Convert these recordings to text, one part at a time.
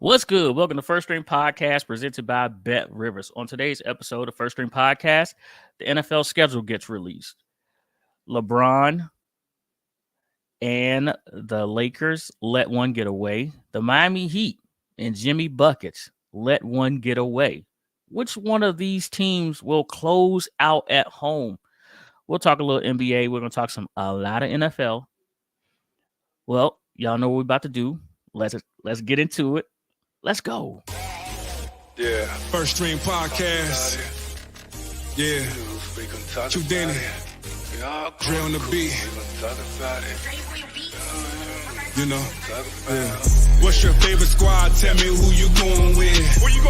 What's good? Welcome to First String Podcast presented by Bet Rivers. On today's episode of First String Podcast, the NFL schedule gets released. LeBron and the Lakers let one get away. The Miami Heat and Jimmy Buckets let one get away. Which one of these teams will close out at home? We'll talk a little NBA. We're going to talk a lot of NFL. Well, y'all know what we're about to do. Let's get into it. Let's go. Yeah. First String Podcast. Yeah. Q Danny. Dre on the beat. You know. Yeah. What's your favorite squad? Tell me who you going with.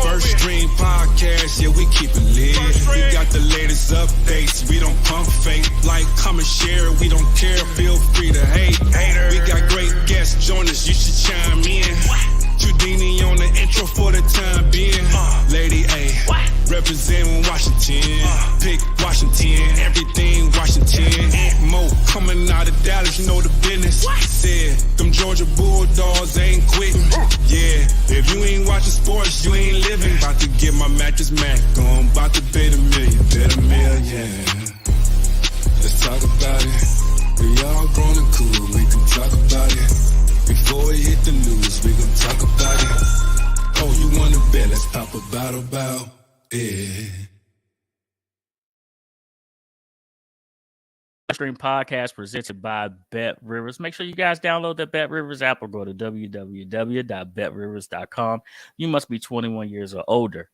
First String Podcast. Yeah, we keep it lit. We got the latest updates. We don't pump fake. Like, comment, share. We don't care. Feel free to hate. We got great guests. Join us. You should chime in. Houdini on the intro for the time being. Lady A, representing Washington. Pick Washington, everything Washington. Aunt Mo coming out of Dallas, you know the business. Said, them Georgia Bulldogs ain't quitting. Yeah, if you ain't watching sports, you ain't living. About to get my mattress Mac on, about to bet $1 million, bet $1 million. Let's talk about it. We all grown and cool, we can talk about it. Before we hit the news, we gon' talk about it. Oh, you wanna bet? Let's pop a bottle bout. Yeah. Stream Podcast presented by Bet Rivers. Make sure you guys download the Bet Rivers app or go to www.betrivers.com. You must be 21 years or older.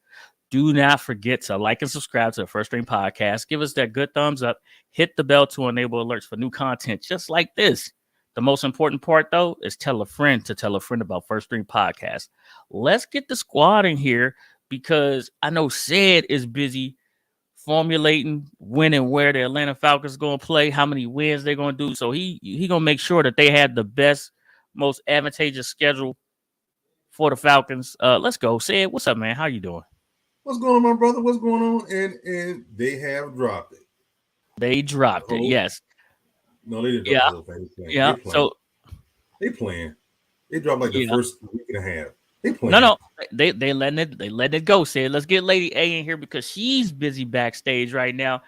Do not forget to like and subscribe to the First String Podcast. Give us that good thumbs up. Hit the bell to enable alerts for new content just like this. The most important part, though, is tell a friend to tell a friend about First String Podcast. Let's get the squad in here because I know Sid is busy formulating when and where the Atlanta Falcons going to play, how many wins they're going to do. So he going to make sure that they had the best, most advantageous schedule for the Falcons. Let's go. Sid, what's up, man? How you doing? What's going on, my brother? What's going on? And they have dropped it. They dropped it, yes. No, they didn't. Yeah. So they playing. They dropped like the first week and a half. They playing. No. They letting it go. Say, let's get Lady A in here because she's busy backstage right now,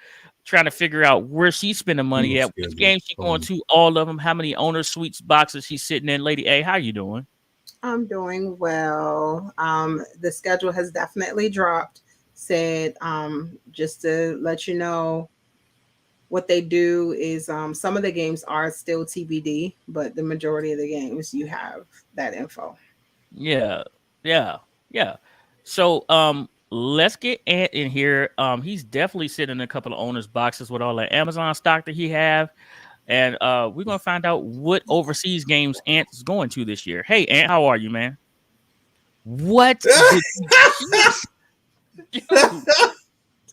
trying to figure out where she's spending money at. Which game she going to? All of them. How many owner suites boxes she's sitting in? Lady A, how you doing? I'm doing well. The schedule has definitely dropped. Said just to let you know. What they do is some of the games are still TBD, but the majority of the games you have that info. Yeah. So let's get Ant in here. He's definitely sitting in a couple of owners' boxes with all the Amazon stock that he have. And we're gonna find out what overseas games Ant is going to this year. Hey Ant, how are you, man? What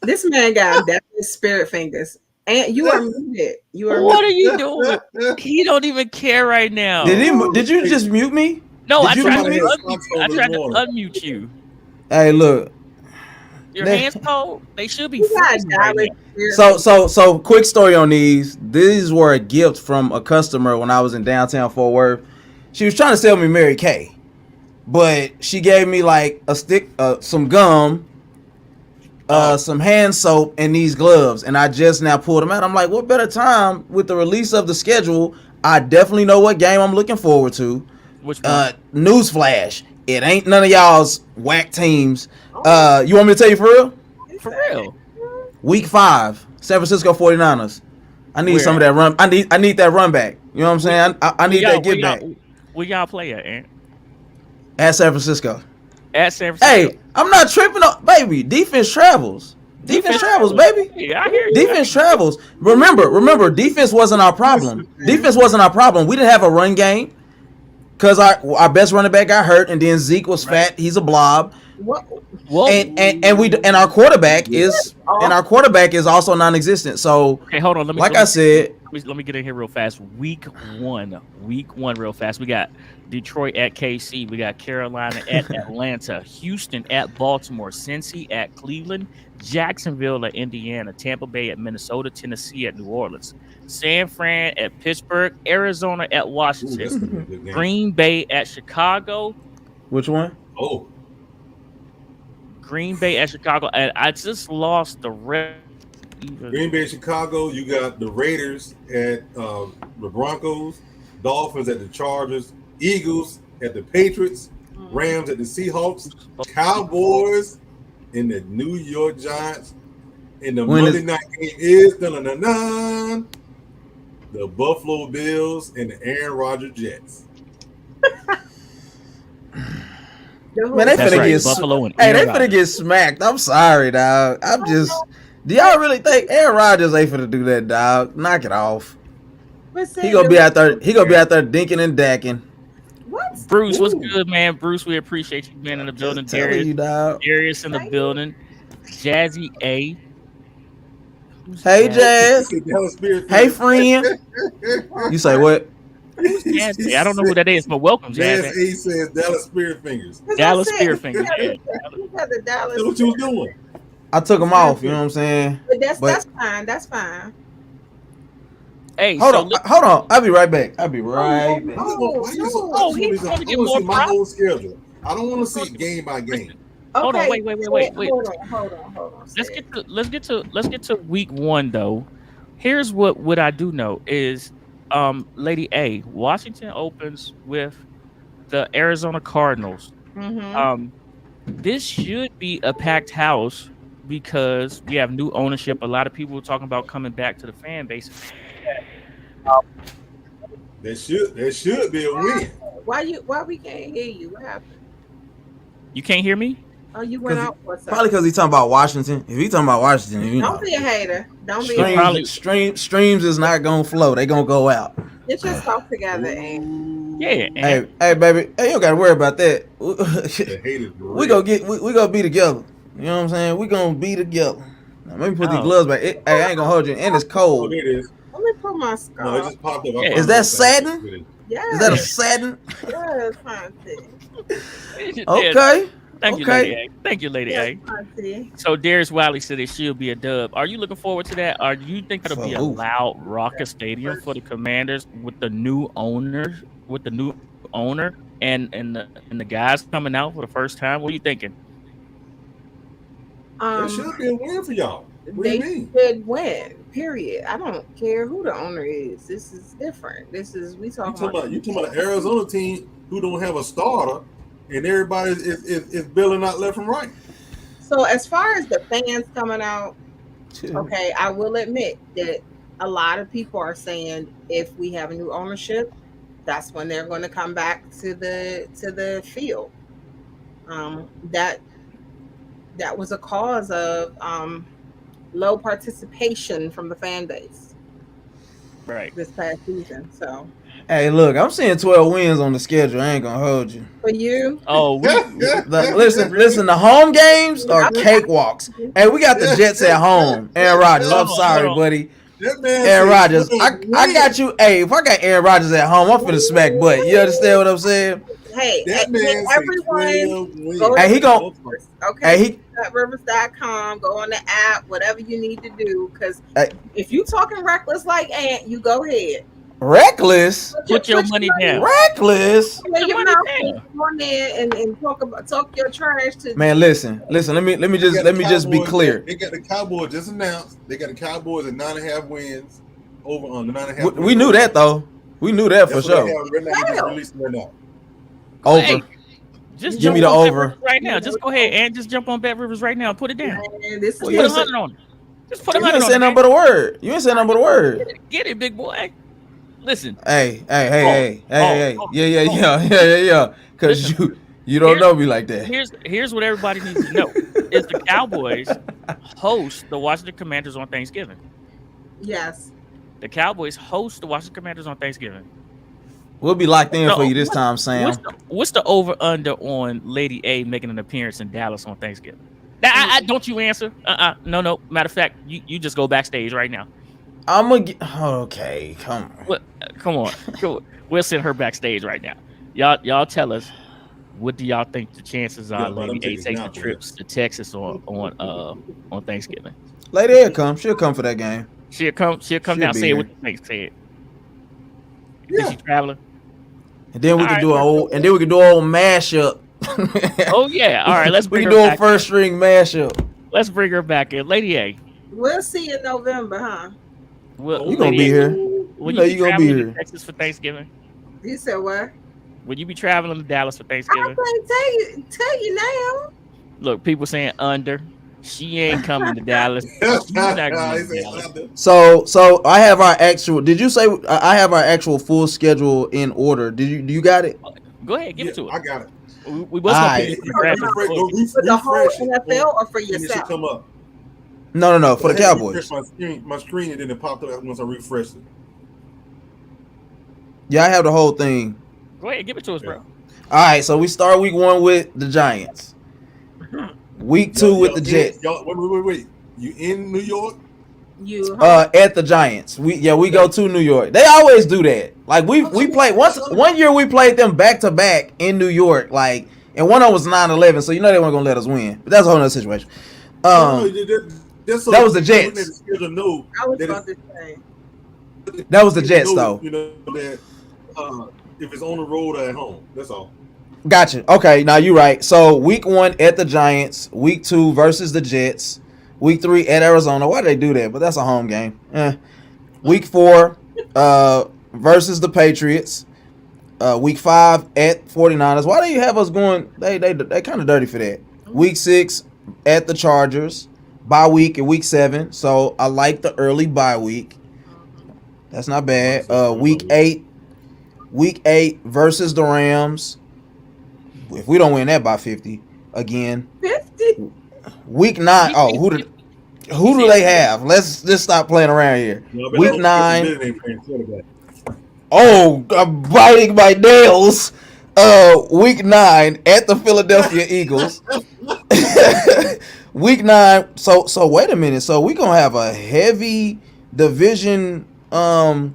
This man got definitely spirit fingers. And you are muted. What are you doing? He don't even care right now. Did you just mute me? No, I tried to unmute you. Hey, look. Your hands cold. They should be. Right. So quick story on these. These were a gift from a customer when I was in downtown Fort Worth. She was trying to sell me Mary Kay, but she gave me like a stick, some gum. Some hand soap and these gloves, and I just now pulled them out. I'm like, what better time with the release of the schedule? I definitely know what game I'm looking forward to. Which one? Newsflash, it ain't none of y'all's whack teams. You want me to tell you for real? For real. Week 5, San Francisco 49ers. I need some of that run. I need that run back. You know what I'm saying? I need that get back. Where y'all play at, Ant? At San Francisco. At San Francisco. Hey, I'm not tripping on, baby. Defense travels. Defense travels, baby. Yeah, I hear you. Defense travels. Remember, defense wasn't our problem. Defense wasn't our problem. We didn't have a run game because our best running back got hurt, and then Zeke was fat. He's a blob. And our quarterback is also non-existent. So, okay, hold on. I said, let me get in here real fast. Week one, real fast. We got Detroit at KC. We got Carolina at Atlanta, Houston at Baltimore, Cincy at Cleveland, Jacksonville at Indiana, Tampa Bay at Minnesota, Tennessee at New Orleans, San Fran at Pittsburgh, Arizona at Washington, Green Bay at Chicago. Which one? Oh, Green Bay at Chicago, and I just lost the rest. Green Bay, Chicago. You got the Raiders at the Broncos, Dolphins at the Chargers, Eagles at the Patriots, Rams at the Seahawks, Cowboys and the New York Giants. And the Monday night game is the Buffalo Bills and the Aaron Rodgers Jets. Man, they finna get Buffalo and they finna get smacked. I'm sorry, dog. Do y'all really think Aaron Rodgers ain't finna do that, dog? Knock it off. He gonna be out there. He gonna be out there dinking and dacking. What? Bruce, what's good, man? Bruce, we appreciate you being in the building. Darius, Darius in the building. Jazzy A. Hey, Jazz. Hey, friend. You say what? Jazzy? I don't know who that is, but welcome, Jazz. Jazz A says Dallas Spirit Fingers. Dallas Spirit Fingers. That's what you was doing. I took them off. You know what I'm saying? But that's fine. That's fine. Hey, hold on. I'll be right back. I'll be right back. He's going to get more my whole schedule. I don't want to see it game by game. Hold on, wait. Hold on. Let's get to week 1 though. Here's what I do know is, Lady A, Washington opens with the Arizona Cardinals. Mm-hmm. This should be a packed house because we have new ownership. A lot of people are talking about coming back to the fan base. There should be a win. Why we can't hear you? What happened? You can't hear me? Oh, you went out for a second. Probably because he's talking about Washington. If he's talking about Washington, Don't be a hater. Don't be a hater. Streams is not gonna flow. They gonna go out. Get your stuff together, and yeah. Hey, baby. Hey, you don't gotta worry about that. we gonna be together. You know what I'm saying? We gonna be together. Now, let me put these gloves back. Hey, I ain't gonna hold you, and it's cold. Here it is. Let me put my scarf. No, it just popped up. Yeah. Is that satin? Yeah. Is that a satin? Yeah, it's fine. Okay. Thank you, Lady A. Thank you, Lady A. Fine. So Darius Wiley said it should be a dub. Are you looking forward to that? Or do you think it'll be a loud, raucous stadium for the Commanders with the new owner, and the guys coming out for the first time? What are you thinking? There should be a win for y'all. What do you mean? Should win. Period. I don't care who the owner is. This is different. You talking about the Arizona team who don't have a starter, and everybody is billing out left and right. So as far as the fans coming out, okay, I will admit that a lot of people are saying if we have a new ownership, that's when they're going to come back to the field. That was a cause of low participation from the fan base right this past season. So hey, look, I'm seeing 12 wins on the schedule. I ain't gonna hold you. For you? Oh, listen. The home games are cakewalks. Hey, we got the Jets at home. Aaron Rodgers. I'm sorry, buddy. Aaron Rodgers. I got you. Hey, if I got Aaron Rodgers at home, I'm finna smack butt. You understand what I'm saying? Hey, everyone go. Hey, he gon'. Okay. Hey, Rivers.com. Go on the app. Whatever you need to do, because if you talking reckless like Ant, you go ahead. Reckless. Put your money down. Reckless. Go on there and talk your trash to. Man, listen. Let me just be clear. They got the Cowboys just announced. They got the Cowboys at 9.5 wins over on the 9.5. We knew that though. We knew that for sure. Over. Hey, just give me the over right now. Just go ahead and just jump on Bet Rivers right now and put it down. Just put 100 on it. Just put 100 on it. You ain't saying nothing but a word. You ain't saying nothing but a word. Get it, big boy. Listen. Hey. Yeah. Because you don't know me like that. Here's what everybody needs to know: is the Cowboys host the Washington Commanders on Thanksgiving? Yes. The Cowboys host the Washington Commanders on Thanksgiving. We'll be locked in for you this time, Sam. What's the over under on Lady A making an appearance in Dallas on Thanksgiving? Don't you answer? No. Matter of fact, you just go backstage right now. I'm gonna get okay. Come on. We'll send her backstage right now. Y'all tell us, what do y'all think the chances are Lady A taking trips to Texas on Thanksgiving? Lady A come. She'll come for that game. She'll come down. Say what you think. Say it. Yeah. Is she traveling? And then we can do an old mashup. Oh yeah. All right. Let's We bring can her do a back. first string mashup. Let's bring her back in, Lady A. We'll see in November, huh? Will, You gonna Lady be A, here. will You know you be you gonna be traveling to here. Texas for Thanksgiving? You said what? Will you be traveling to Dallas for I Thanksgiving? can't tell you now. Look, people saying under. She ain't coming to Dallas. She's not going to Dallas. So I have our actual. Did you say I have our actual full schedule in order? Do you got it? Go ahead, give it to I us. got it. We was gonna Alright. pick You the draft go before. For the whole refresh it. NFL or for And it should yourself? come up. No, for the I had to Cowboys. refresh my screen, and then it popped up once I refreshed it. Yeah, I have the whole thing. Go ahead, give it to us, bro. All right, so we start week 1 with the Giants. Week 2 with the Jets. Wait. You in New York? You At the Giants. We go to New York. They always do that. Like we played one year we played them back to back in New York, like, and one of them was 9-11, so you know they weren't gonna let us win. But that's a whole nother situation. That was the Jets. I was about to say. That was the Jets though. You know that if it's on the road or at home, that's all. Gotcha. Okay, now you're right. So week 1 at the Giants, week 2 versus the Jets, week 3 at Arizona. Why do they do that? But that's a home game. Week 4 versus the Patriots. Week 5 at 49ers. Why do you have us going? They kind of dirty for that. Week 6 at the Chargers. Bye week in week 7. So I like the early bye week. That's not bad. Week 8 versus the Rams. If we don't win that by 50 again. 50. Week 9. Oh, who do they have? Let's just stop playing around here. Week 9. Oh, I'm biting my nails. Week 9 at the Philadelphia Eagles. Week 9. So wait a minute. So we gonna have a heavy division. So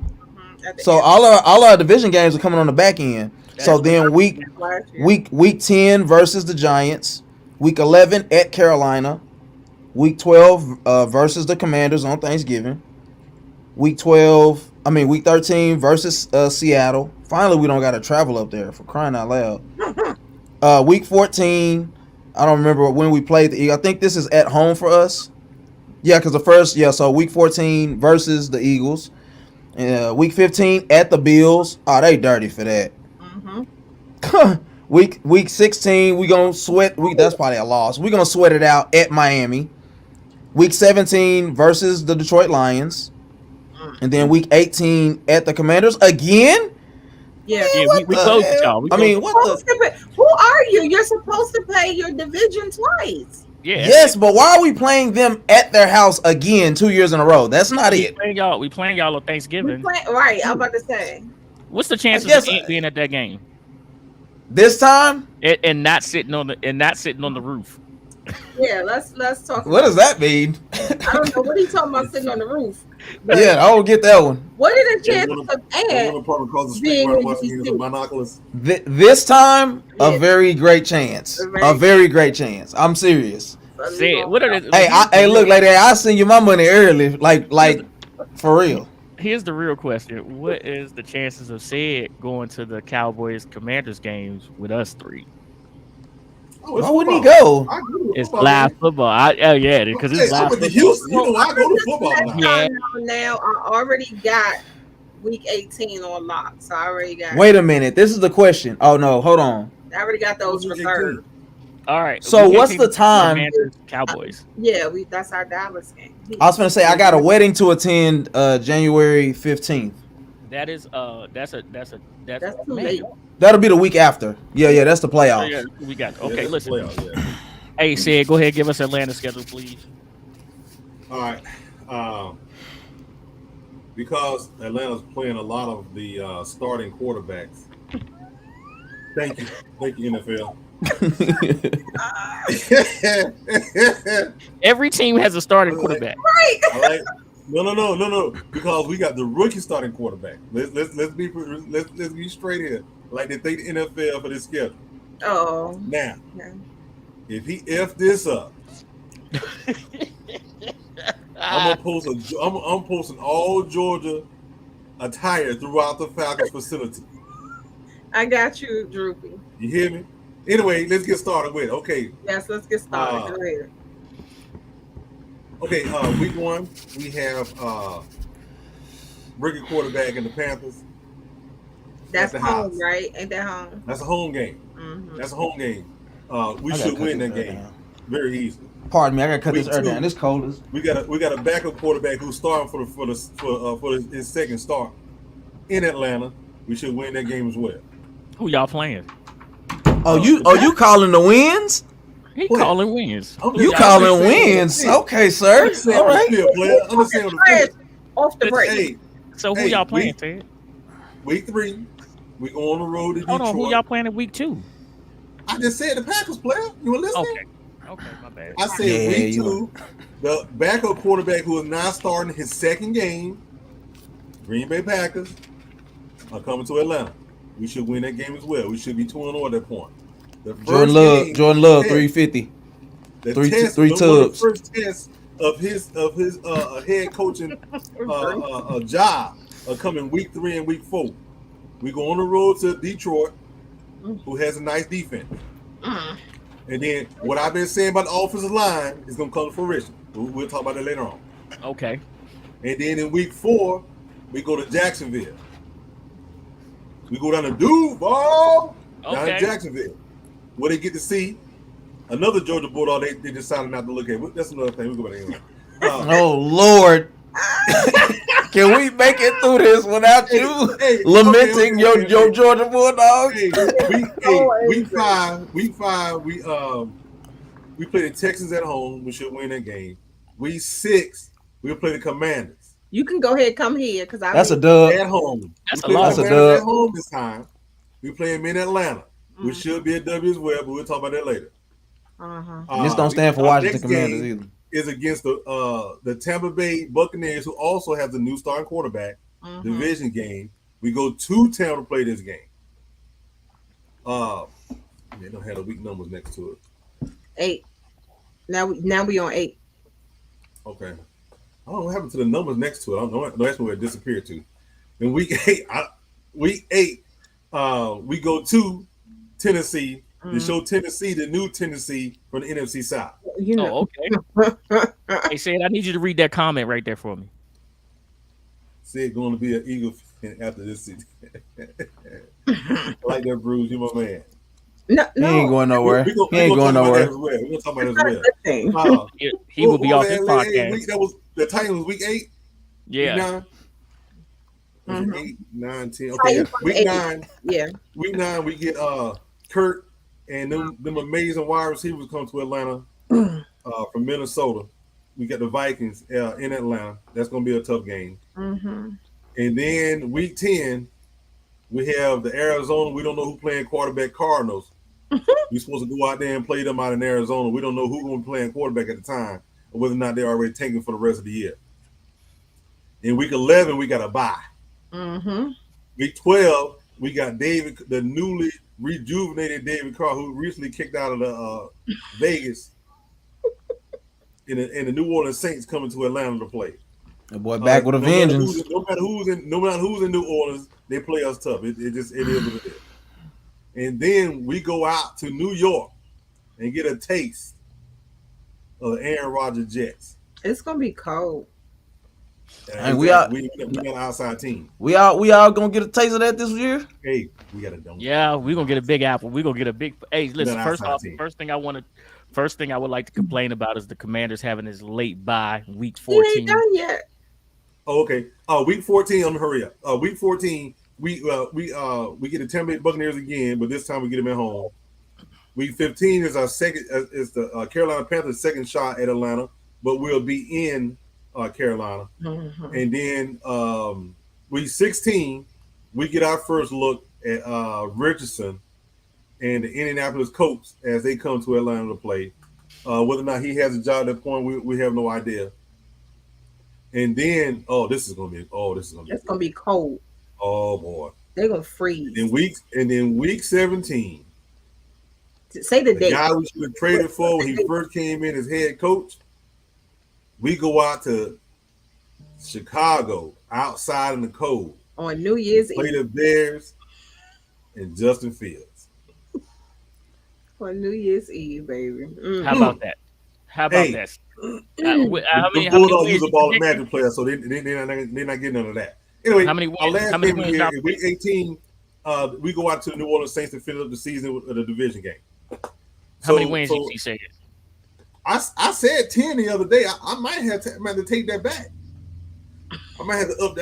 all our division games are coming on the back end. So then week 10 versus the Giants. Week 11 at Carolina. Week 12 versus the Commanders on Thanksgiving. Week 13 versus Seattle. Finally, we don't got to travel up there, for crying out loud. Week 14, I don't remember when we played the Eagles. I think this is at home for us. Yeah, because so week 14 versus the Eagles. Week 15 at the Bills. Oh, they dirty for that. Week 16, we gonna sweat. That's probably a loss. We gonna sweat it out at Miami. Week 17 versus the Detroit Lions, and then week 18 at the Commanders again. Yeah, we closed it, y'all. Who are you? You're supposed to play your division twice. Yeah. Yes, but why are we playing them at their house again 2 years in a row? That's not it. We playing y'all on Thanksgiving. Right, I'm about to say. What's the chances of Ant being at that game? This time? And not sitting on the roof. Yeah, let's talk. What does that mean? I don't know. What are you talking about sitting on the roof? Yeah, I don't get that one. What are the chances of Ant being binoculars? This time, a very great chance. A very great chance. I'm serious. What are the, hey, look, lady, I send you my money early, like for real. Here's the real question: what is the chances of Sid going to the Cowboys Commanders games with us three? Why wouldn't he go? It's live football. Because it's live football. Houston, I go to football now. Now I already got week 18 on lock, so I already got. Wait a minute, this is the question. Oh no, hold on. I already got those reserved. All right. So what's the time? Cowboys. That's our Dallas game. I was gonna say I got a wedding to attend January 15th. That is that's too late. That'll be the week after. Yeah, that's the playoffs. Yeah, we got. Okay, listen. Playoffs, yeah. Hey, Sid, go ahead, give us Atlanta schedule, please. All right. Because Atlanta's playing a lot of the starting quarterbacks. Thank you, NFL. Every team has a starting quarterback. Right. All right. No. Because we got the rookie starting quarterback. Let's be straight here. Like they think the NFL for this schedule. Oh. Now, if he F this up, I'm posting all Georgia attire throughout the Falcons facility. I got you, Droopy. You hear me? Anyway, let's get started with it. Okay. Yes, let's get started. Go ahead. Okay, week 1, we have rookie quarterback in the Panthers. That's the home, house. right? Ain't that home? That's a home game. Mm-hmm. That's a home game. We I should gotta win cut that this game down. very easily. Pardon me, I gotta cut this Week earth 2, down. This cold is. We got a backup quarterback who's starting for his second start in Atlanta. We should win that game as well. Who y'all playing? Oh, you calling the wins? He What? calling wins. I'm Who You y'all calling playing? wins? Okay, sir. Understand All what the right. field, player. Understand what the Trash field. off the break. Hey, So who Hey, y'all playing, we- Ted? week 3, we go on the road to Hold Detroit. on, who y'all playing in week 2? I just said the Packers player. You were listening? Okay, my bad. I said Yeah, week you 2, the backup quarterback who is now starting his second game, Green Bay Packers, are coming to Atlanta. We should win that game as well. We should be 2-0 at that point. The first Jordan Love, game, Jordan Love, test, 350. the three test, three one of the tubs. first tests of his head coaching job are coming week 3 and week 4. We go on the road to Detroit, who has a nice defense. Mm. And then what I've been saying about the offensive line is going to come to fruition. We'll talk about that later on. Okay. And then in week 4, we go to Jacksonville. We go down to Duval, down Okay. to Jacksonville, where they get to see another Georgia Bulldog they decided not to look at. That's another thing. We go back anyway. Oh Lord. Can we make it through this without you lamenting your Georgia Bulldogs? Hey, week 5, we play the Texans at home. We should win that game. Week 6, we'll play the Commanders You can go ahead, come here, because I. That's a dub. at home. That's We a play lot. the That's a Commanders dub. at home this time. We play them in Atlanta. We should be a W as well, but we'll talk about that later. Uh-huh. This don't stand for our Washington next Commanders game either. is against the Tampa Bay Buccaneers, who also has a new starting quarterback. Mhm. Division game. We go to town to play this game. They don't have the week numbers next to it. 8. Now we on 8. Okay. I don't know what happened to the numbers next to it. I don't know. That's where it disappeared to. In week 8, we go to Tennessee to show Tennessee the new Tennessee from the NFC South. You know. Oh, okay. Hey, Sid, I need you to read that comment right there for me. Said going to be an Eagle fan after this season. I like that, Bruce. You my man. No, He ain't going nowhere. We He ain't going nowhere. We're gonna talk about It's that not as a well. good thing. He will be off his Hey, podcast. that was the Titans was week 8. Yeah. Week 9. Mhm. 8, 9, 10. Okay, Titans was week 8. 9. Yeah. Week 9, we get Kurt and them amazing wide receivers come to Atlanta from Minnesota. We got the Vikings in Atlanta. That's going to be a tough game. Mm-hmm. And then week 10, we have the Arizona. We don't know who playing quarterback Cardinals. We're supposed to go out there and play them out in Arizona. We don't know who's going to be playing quarterback at the time, or whether or not they're already taken for the rest of the year. In week 11, we got a bye. Mm-hmm. Week 12, we got the newly rejuvenated David Carr, who recently kicked out of the Vegas, and the New Orleans Saints coming to Atlanta to play. The boy back with a No matter vengeance. no matter who's in New Orleans, they play us tough. It is what it is. And then we go out to New York and get a taste of the Aaron Rodgers Jets. It's gonna be cold. And we got an outside team. We all gonna get a taste of that this year. Hey, we got a don't. Yeah, we're gonna get a big apple. We're gonna get a big. Hey, listen. That First outside off, team. first thing I would like to complain about is the Commanders having this late bye, week He ain't 14. done yet. Oh, okay. Week 14. I'm gonna hurry up. Week 14. We get the Tampa Bay Buccaneers again, but this time we get them at home. Week 15 is our second. Is the Carolina Panthers' second shot at Atlanta, but we'll be in Carolina. Mhm. And then week 16, we get our first look at Richardson and the Indianapolis Colts as they come to Atlanta to play. Whether or not he has a job at that point, we have no idea. And then, this is gonna be. It's gonna be cold. Oh boy! They're gonna freeze. And then week 17, Say the the date. guy we should have traded for when he first came in as head coach. We go out to Chicago, outside in the cold, On New Year's play Eve. the Bears and Justin Fields. For New Year's Eve, baby. How about that? How about Hey. that? The How many Bulldogs wins use a you ball of predicting? magic player, so they're not getting none of that. Anyway, How many our wins? last How many game wins here y'all in week 18, we go out to the New Orleans Saints to finish up the season with the division game. How many wins you see? I said 10 the other day. I might have to take that back. I might have to up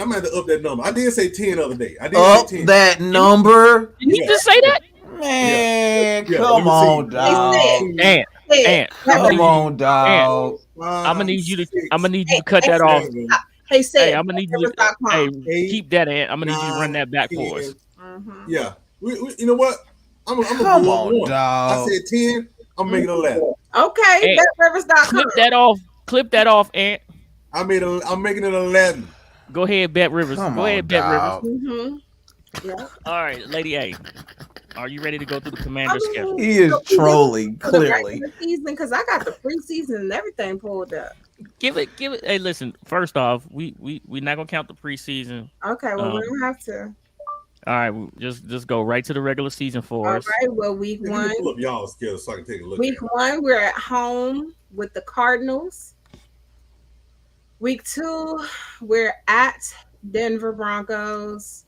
that number. I did say 10 the other day. I did Up say 10. that number, Did you Yeah. just say that? man. Yeah, Come let me on, see. dog. Ant, Ant, Come on, dog. I'm gonna need you to 6, cut that off. 7, Hey, say Hey, it. I'm gonna need you to Rivers.com. hey, 8, keep that, Ant. I'm gonna need you to run 9, that back for 10. us. Mhm. Yeah. You know what? I'm gonna Come go up on, one. dog. I said 10. I'm making 11. Okay, Hey, BetRivers.com. Clip that off, Ant. I'm making it 11. Go ahead, Bet Rivers. Come Go on, ahead, Bet Rivers. dog. Mm-hmm. Yeah. All right, Lady A. Are you ready to go through the commander schedule? He is trolling, For the clearly. regular season, because I got the preseason and everything pulled up. Give it. Hey, listen. First off, we're not gonna count the preseason. Okay, well, we don't have to. All right, just go right to the regular season for All us. right, well, week Let me pull one. up y'all schedule so I can take a look. Week at it. one, we're at home with the Cardinals. Week two, we're at Denver Broncos.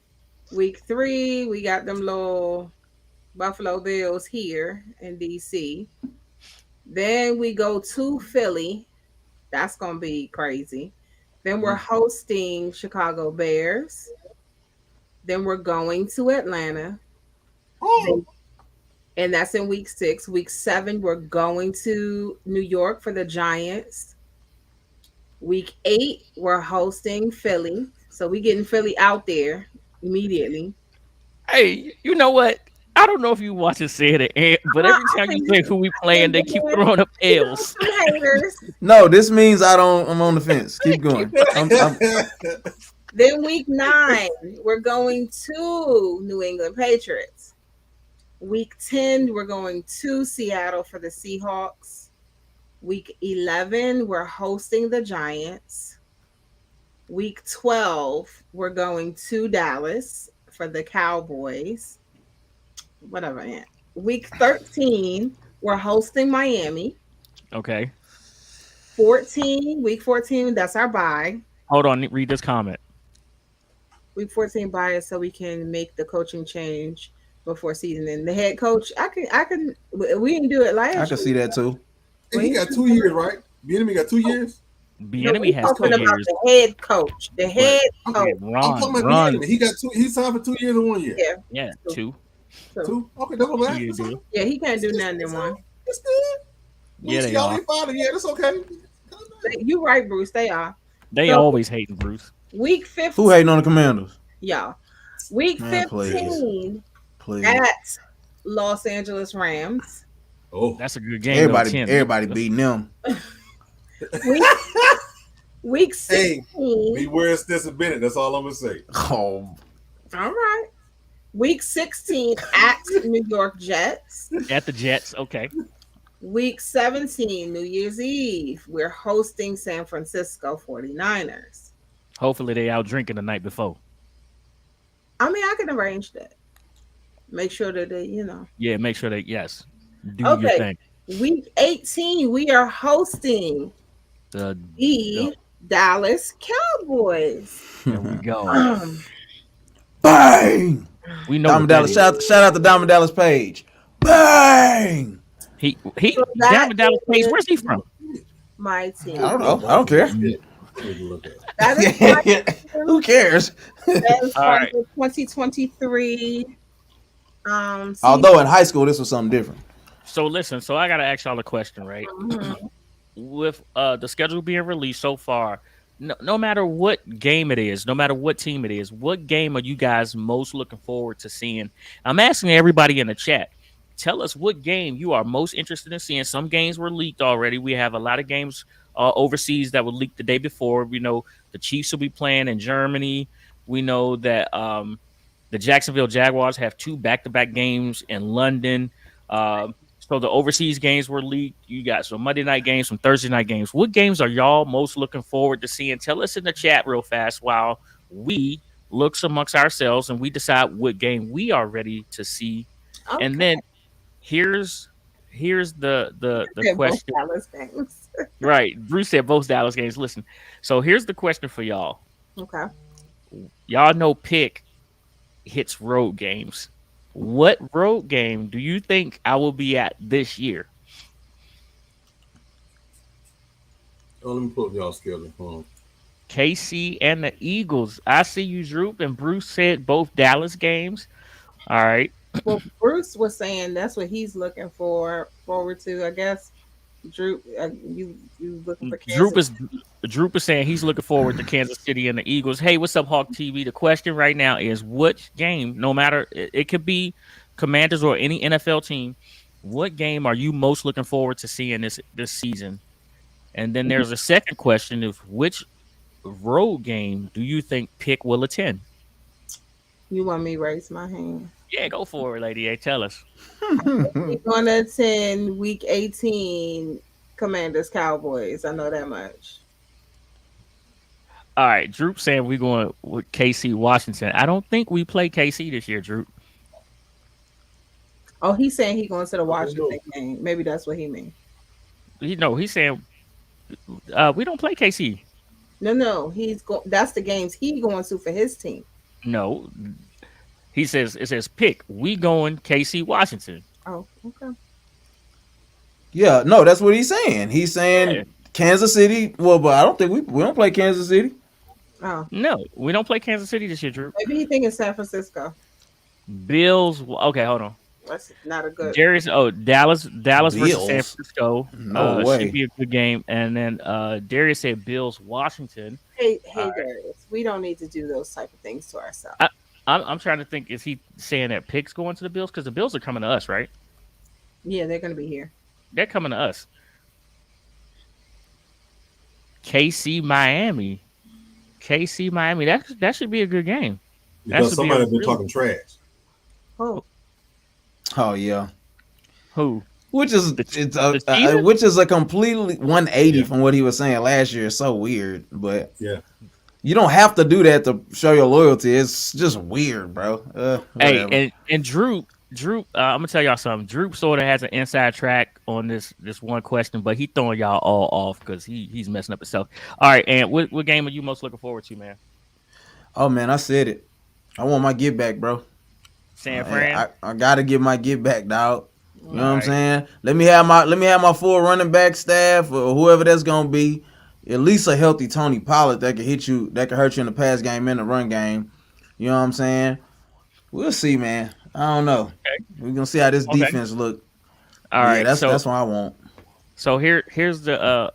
Week three, we got them little Buffalo Bills here in DC. Then we go to Philly. That's going to be crazy. Then we're hosting Chicago Bears. Then we're going to Atlanta. Oh, And that's in week 6. Week 7, we're going to New York for the Giants. Week 8, we're hosting Philly. So we getting Philly out there immediately. Hey, you know what? I don't know if you watch it, say it, Ant, but every time you say who we playing, they keep throwing up L's. Haters. No, this means I'm on the fence. Keep going. Then week 9, we're going to New England Patriots. Week 10, we're going to Seattle for the Seahawks. Week 11, we're hosting the Giants. Week 12, we're going to Dallas for the Cowboys. Whatever, Aunt. Week 13, we're hosting Miami. Okay. Week 14, that's our bye. Hold on, read this comment. Week 14 bye is so we can make the coaching change before season. And the head coach, I can. We didn't do it last year. I can see that too. He got 2 years, right? The enemy got 2 years. The No, enemy we're has 2 talking about years. the head coach. The head I'm coach. Ron, talking about Ron. Bieniemy. He got 2. He signed for 2 years and 1 year. Yeah. Yeah, 2. So, 2. Okay, that's what I'm 2 year asking. deal. yeah, he can't do nothing in one. It's good. Yeah, they y'all are. ain't fighting yet. That's okay. You're right, Bruce. They are. They So- always hating Bruce. Week 15. Who hating on the Commanders? Y'all. Week Man, 15 Please. at Los Angeles Rams. Oh, That's a good game. though, 10. Everybody beating them. Week hey, 16. beware Stetson Bennett. That's all I'm gonna say. Oh, All right. Week 16 at New York Jets. At the Jets. Okay. Week 17, New Year's Eve, we're hosting San Francisco 49ers. Hopefully they out drinking the night before. I mean, I can arrange that. Make sure that they, Yeah, make sure that yes. Do Okay. your thing. Week 18, we are hosting The the Dallas Cowboys. there we go. bang! We know Diamond what Dallas. that is. Shout out to Diamond Dallas Page. Bang! He So that Diamond Dallas Page. is- Where's he from? My team. I don't know. I don't care. Take a look at it. That is my team. Who cares? That is All for right. the 2023. Season. Although in high school this was something different. So listen, so I gotta ask y'all a question, right? Mhm. With the schedule being released so far, no matter what game it is, no matter what team it is, what game are you guys most looking forward to seeing? I'm asking everybody in the chat. Tell us what game you are most interested in seeing. Some games were leaked already. We have a lot of games overseas that were leaked the day before. We know the Chiefs will be playing in Germany. We know that the Jacksonville Jaguars have 2 back-to-back games in London. So the overseas games were leaked. You got some Monday night games, some Thursday night games. What games are y'all most looking forward to seeing? Tell us in the chat real fast while we look amongst ourselves and we decide what game we are ready to see. Okay. And then here's here's the They're both question. Dallas games. Right, Bruce said both Dallas games. Listen, so here's the question for y'all. Okay. Y'all know Pick hits road games. What road game do you think I will be at this year? Oh, let me pull up y'all schedule. Hold on. KC and the Eagles. I see you, Droop, and Bruce said both Dallas games. All right. Well, Bruce was saying that's what he's looking forward to. I guess. Drew, you looking for Kansas? Droop is saying he's looking forward to Kansas City and the Eagles. Hey, what's up, Hawk TV? The question right now is which game, no matter it could be Commanders or any NFL team, what game are you most looking forward to seeing this season? And then there's a second question of which road game do you think Pick will attend? You want me to raise my hand? Yeah, go for it, Lady A. Tell us. We're going to attend Week 18 Commanders Cowboys. I know that much. All right, Droop saying we're going with KC Washington. I don't think we play KC this year, Droop. Oh, he's saying he's going to the Washington game. Maybe that's what he means. He's saying we don't play KC. No, that's the games he going to for his team. No, it says Pick. We going KC Washington. Oh, okay. Yeah, no, that's what he's saying. He's saying Yeah. Kansas City. Well, but I don't think we don't play Kansas City. Oh, No, we don't play Kansas City this year, Drew. maybe he thinking San Francisco. Bills. Okay, hold on. That's not a good. Darius. Oh, Dallas versus Bills? San Francisco. No way. Should be a good game. And then Darius said Bills Washington. Hey, Darius, we don't need to do those type of things to ourselves. I'm trying to think. Is he saying that Pick's going to the Bills? Because the Bills are coming to us, right? Yeah, they're going to be here. They're coming to us. KC Miami. That should be a good game. Because somebody's been talking trash. Oh, Oh yeah, Who? which is The it's which is a completely 180 from what he was saying last year. It's so weird, but Yeah. you don't have to do that to show your loyalty. It's just weird, bro. Hey, Whatever. and Drew, I'm gonna tell y'all something. Drew sort of has an inside track on this one question, but he throwing y'all all off because he's messing up himself. All right, and what game are you most looking forward to, man? Oh man, I said it. I want my get back, bro. San Fran. I gotta get my get back, dog. You know what I'm Alright. saying? Let me have my full running back staff or whoever that's gonna be. At least a healthy Tony Pollard that can hit you, that can hurt you in the pass game and the run game. You know what I'm saying? We'll see, man. I don't know. Okay. We're gonna see how this Okay. defense look. All right, that's so what I want. so here's the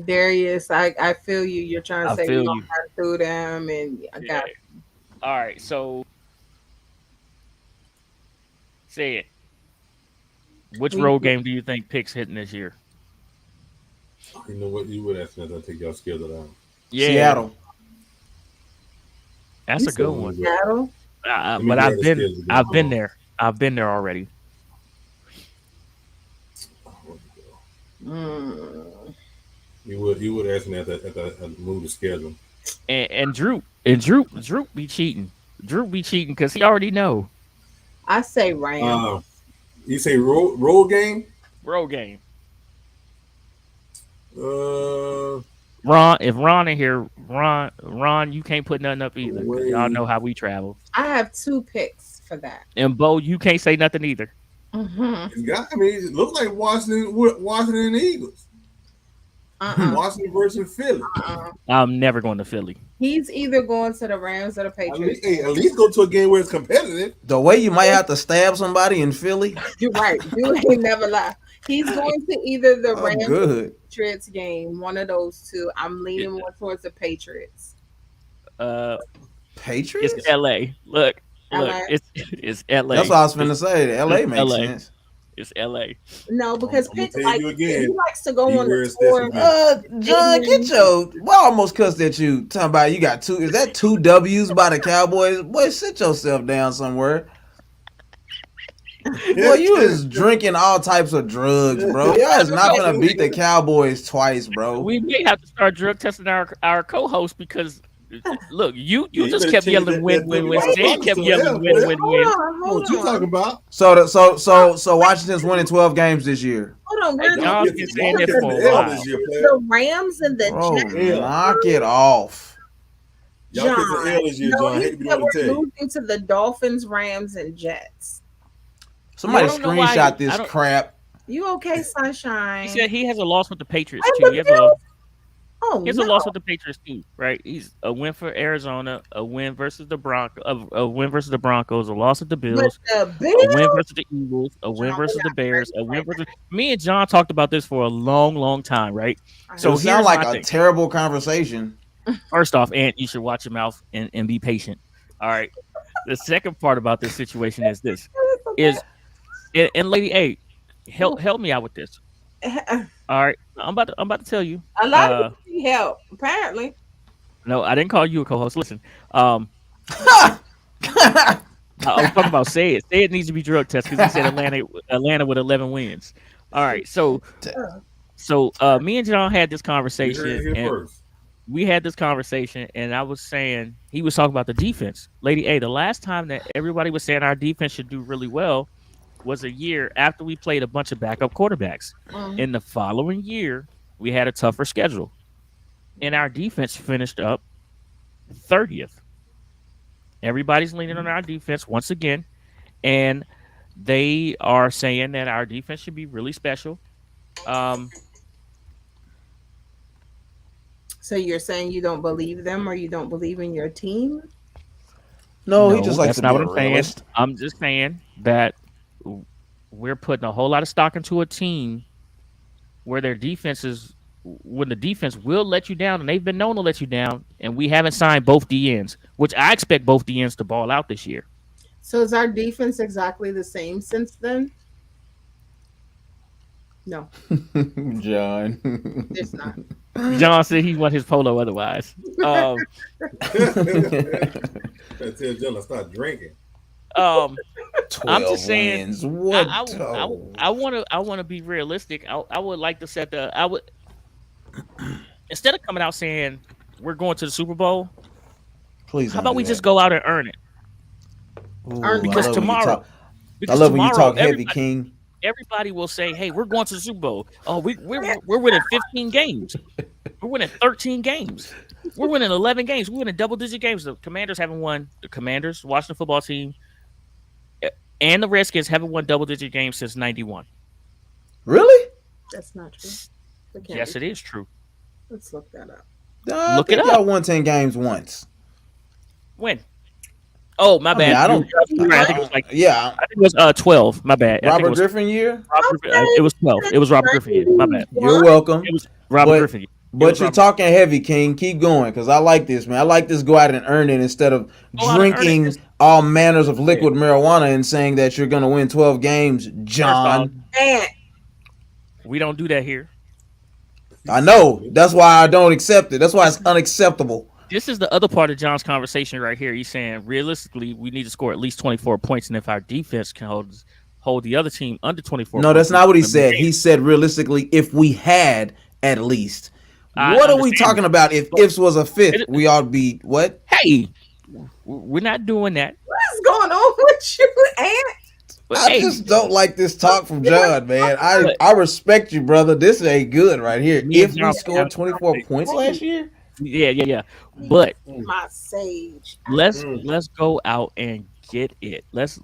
Darius, I feel you. You're trying to I say feel we don't you. got through them, and I got all right. So say it. Which road game do you think Pick's hitting this year? You know what? You would ask me. I'll take y'all schedule out. Yeah, Seattle. that's a good one. Seattle. me But grab I've the been schedule. I've been there. I've been there already. You would ask me at the move the schedule. And Drew be cheating. Drew be cheating because he already know I say Rams. You say road game? road game. Ron, If Ron in here, Ron, you can't put nothing up either. 'Cause y'all know how we travel. I have 2 picks for that. And Bo, you can't say nothing either. Mm-hmm. it looks like Washington and the Eagles. Washington versus Philly. I'm never going to Philly. He's either going to the Rams or the Patriots. At least go to a game where it's competitive. The way you might have to stab somebody in Philly. You're right. You ain't never lie. He's going to either the I'm Rams or good. the Patriots game. One of those two. I'm leaning more towards the Patriots. Patriots? It's LA. Look, LA? it's LA. That's what I was finna say. The LA It's makes LA. sense. It's LA. No, because I'm gonna Pitt tell you again, he likes to go on beware the tour. Stetson John, get your. Well, I almost cussed at you. Talking about you got 2. Is that 2 W's by the Cowboys? Boy, sit yourself down somewhere. Boy, you is drinking all types of drugs, bro. Y'all is not gonna beat the Cowboys twice, bro. We may have to start drug testing our co-host because Look, you Yeah, just better kept change yelling that win, win, win. Wait, Stan kept so yelling hell, win, man. win, Hold win. on, What hold you on. talking about? So Washington's winning 12 games this year. Hold on. Hey, We're John's losing been to saying that the, for a L while. this year, player. the Rams and the Bro, Jets. Yeah. knock it off. Y'all catch an L this year, No, John. I hate you to be the said one to we're tell you. losing to the Dolphins, Rams, and Jets. Somebody I don't know why- screenshot I this don't- crap. You okay, Sunshine? He said he has a loss with the Patriots And too. the He has a Bills? Oh, He has no. a loss with the Patriots too, right? He's a win for Arizona, a win versus the a win versus the Broncos, a loss at the But Bills, the a Bills? win versus the Eagles, a win John, versus we're the not Bears, ready a win right versus. Me and John talked about this for a long, long time, right? So So it sounds here's like my a thing. terrible conversation. First off, Ant, you should watch your mouth and be patient. All right. The second part about this situation is this: is and Lady A, help me out with this. All right, I'm about to tell you. A lot of people need help, apparently. No, I didn't call you a co-host. Listen, I'm talking about Say It. Say It needs to be drug tested because he said Atlanta with 11 wins. All right, so me and John had this You heard conversation, it here and first. we had this conversation, and I was saying he was talking about the defense. Lady A, the last time that everybody was saying our defense should do really well was a year after we played a bunch of backup quarterbacks. In the following year, we had a tougher schedule, and our defense finished up 30th. Everybody's leaning on our defense once again, and they are saying that our defense should be really special. So you're saying you don't believe them, or you don't believe in your team? No, he just likes that's to not be what a I'm saying. realist. I'm just saying that we're putting a whole lot of stock into a team where their defense is when the defense will let you down, and they've been known to let you down, and we haven't signed both DNs, which I expect both DNs to ball out this year. So is our defense exactly the same since then? No, John. it's not. John said he want his polo otherwise. I tell John to stop drinking. 12 I'm just saying, wins. What? I want to be realistic. I would like to set instead of coming out saying we're going to the Super Bowl, Please. how about we just go out and earn it? Because tomorrow, I love when you talk heavy, everybody, King. everybody will say, "Hey, we're going to the Super Bowl. Oh, we're winning 15 games. We're winning 13 games. We're winning 11 games. We're winning double-digit games." The Commanders haven't won. The Commanders, Washington football team, and the Redskins haven't won double-digit games since '91. Really? That's not true. That can't Yes, be it is true. true. Let's look that up. Look it up. Y'all won 10 games once. When? Oh, my bad. I don't. I think it was like Yeah. I think it was 12. My bad. I think Robert it was, Griffin year. it was 12. It was Robert Griffin. Yeah, my bad. You're welcome. It was Robert But- Griffin. But you're talking heavy, King. Keep going, because I like this, man. I like this. Go out and earn it instead of Go out and earn drinking it. all manners of liquid marijuana and saying that you're going to win 12 games, John. And We don't do that here. I know. That's why I don't accept it. That's why it's unacceptable. This is the other part of John's conversation right here. He's saying realistically, we need to score at least 24 points, and if our defense can hold the other team under 24. No, points, that's not what he then we said. can. He said realistically, if we had at least. I What are we understand. talking about? If ifs was a fifth, we ought to be what? Hey, we're not doing that. what is going on with you, Ant? But I hey, just don't like this talk from John, man. I respect you, brother. This ain't good right here. Me and If we John- scored 24 points last year, yeah. But My sage. let's go out and get it. Let's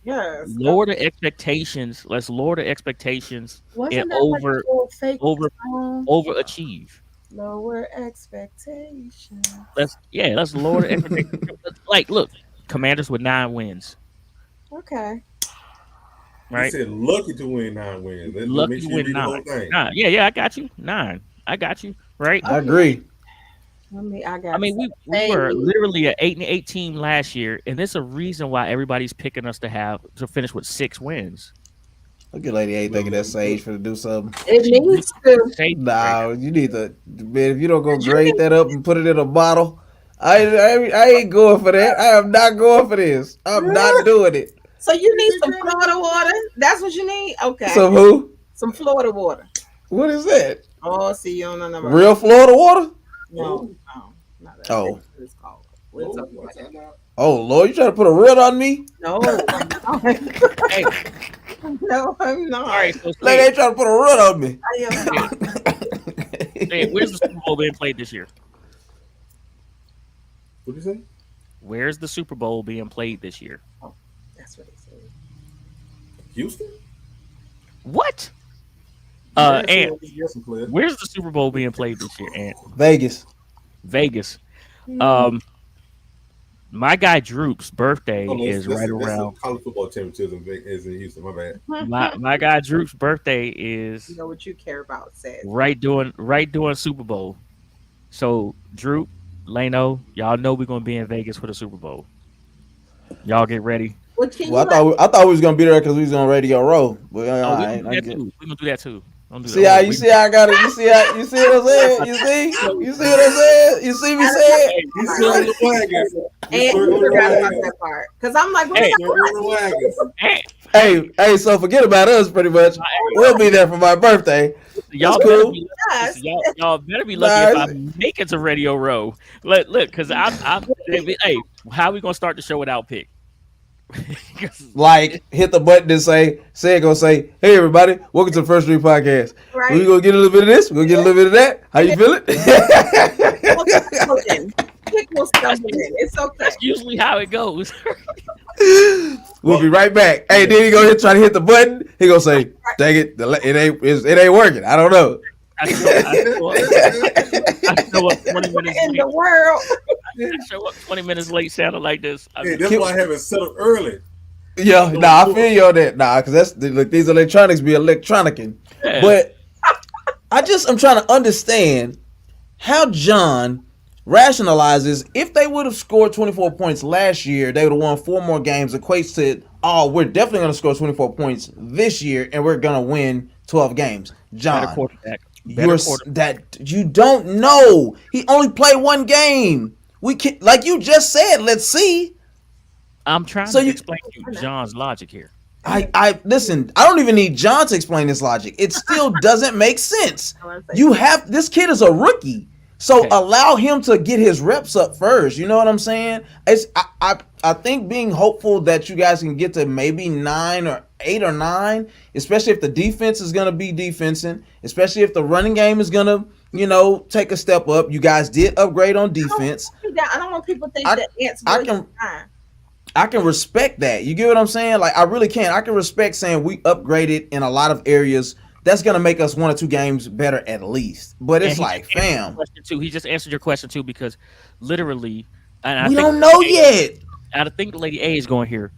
Yes. lower the expectations. Let's lower the expectations Wasn't and that like a little fake over- song? overachieve. Lower expectations. Let's lower the expectations. Like, look, Commanders with 9 wins, Okay. right? He said lucky to win 9 wins. Let's Lucky make to sure you win read the 9. whole thing. 9. Yeah, I got you. 9. I got you. Right. I agree. I got. I mean, we were literally an 8-8 team last year, and there's a reason why everybody's picking us to finish with 6 wins. Look at Lady A thinking that's Sage for to do something. It needs to. Nah, you need to, man. If you don't go grade that up and put it in a bottle, I ain't going for that. I am not going for this. I'm not doing it. So you need some Florida water. That's what you need. Okay. So who? Some Florida water. What is that? Oh, see, you don't know nothing about Real Florida water? No, not that. Oh. It's called It's Oh, okay. what's that now? Oh Lord, you trying to put a rib on me? No, I'm not. Hey, No, I'm not. all right. So Like they trying to put a rib on me. I am not. hey, where's the Super Bowl being played this year? What'd you say? Where's the Super Bowl being played this year? That's what he said. Houston? What? Yeah, And yes, I'm clear. where's the Super Bowl being played this year? And Vegas. Vegas. My guy Droop's birthday Oh, no, is right around. The college football championship is in Houston. My bad. My guy Droop's birthday is You know what you care about, said. right doing Super Bowl. So Droop, Leno, y'all know we're gonna be in Vegas for the Super Bowl. Y'all get ready. What can Well, you I thought we was gonna be there because we was on Radio Row. But Oh, all we right, gonna do that too. We gonna do that too. Don't do see that. how you see how I got it. You see what I'm saying? You see what I'm saying? You see me saying? He's circling the wagons. and He's you circling the forgot about wagons. that part. Because I'm like, what Hey. is Circling the wagons. Hey, so forget about us. Pretty much, we'll be there for my birthday. Y'all That's better cool. be Yes. listen, y'all better be lucky Nah, if I make it to Radio Row. Look, because hey, how we gonna start the show without pick? 'Cause- Like hit the button and say it gonna say, hey everybody, welcome to the First Street Podcast. Right. We gonna get a little bit of this, we're gonna get a little bit of that. How you feeling? Pick will stumble in. It's okay. that's usually how it goes. We'll be right back. Hey, then he gonna try to hit the button. He gonna say, dang it, it ain't working. I don't know. I show up 20 minutes In late. the world. I show up 20 minutes late, sounding like this. Hey, that's why I have it set up early. Yeah, nah, I feel you on that. Nah, because look, these electronics be electronicing. Yeah. But I'm trying to understand how John rationalizes if they would have scored 24 points last year, they would have won 4 more games, equates to, oh, we're definitely going to score 24 points this year and we're going to win 12 games. Better John, quarterback. you don't know. He only played 1 game. We can, like you just said, let's see. I'm trying So to you- explain to you John's logic here. I listen, I don't even need John to explain this logic. It still doesn't make sense. This kid is a rookie. So Okay. allow him to get his reps up first. You know what I'm saying? I think being hopeful that you guys can get to maybe 9 or 8 or 9, especially if the defense is gonna be defensing, especially if the running game is gonna, take a step up. You guys did upgrade on defense. I don't want people to think I- that Ant's I voice can- is fine. I can respect that. You get what I'm saying? Like I really can. I can respect saying we upgraded in a lot of areas. That's gonna make us 1 or 2 games better at least. But it's And he like, just answered your fam, question too. He just answered your question too because literally, and I we think don't know yet. I think Lady A is going here.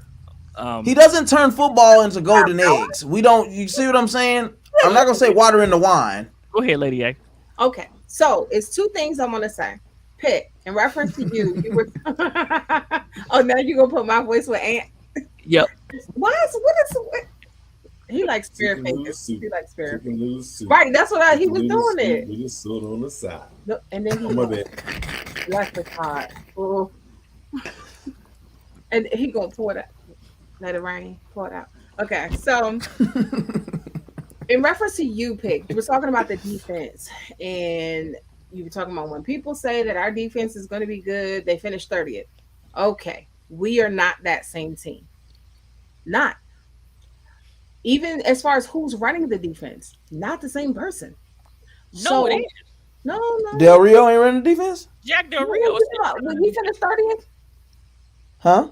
He doesn't turn football into golden eggs. We don't. You see what I'm saying? I'm not gonna say water in the wine. Go ahead, Lady A. Okay, so it's 2 things I want to say. Pick in reference to you. You were. Oh, now you gonna put my voice with Ant? Yep. What? He likes spirit Chicken noodle fingers. soup. He likes spirit. Chicken noodle soup. Right, that's what he was Chicken noodle doing soup it. with the soda on the side. Look, and then Oh, my he bad. left the card. Oh. And he gonna pour it out. Let it rain. Pour it out. Okay, so in reference to you, Pick, you were talking about the defense, and you were talking about when people say that our defense is going to be good, they finish 30th. Okay, we are not that same team. Not. Even as far as who's running the defense, not the same person. No, it ain't. No. Del Rio ain't running the defense, Jack Del What Rio. you talking about? When he finished 30th? huh?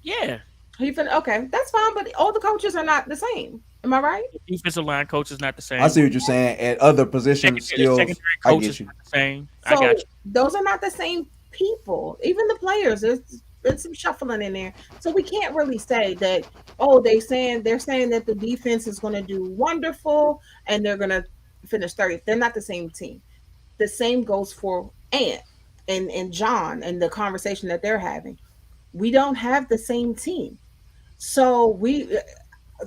Yeah. Okay, that's fine, but all the coaches are not the same. Am I right? Defensive line coach is not the same. I see what you're saying. At other position skills, Secondary I coach get is you. not the same. So I got you. those are not the same people. Even the players, there's some shuffling in there. So we can't really say that. Oh, they're saying that the defense is going to do wonderful and they're going to finish 30th. They're not the same team. The same goes for Ant and John and the conversation that they're having. We don't have the same team. So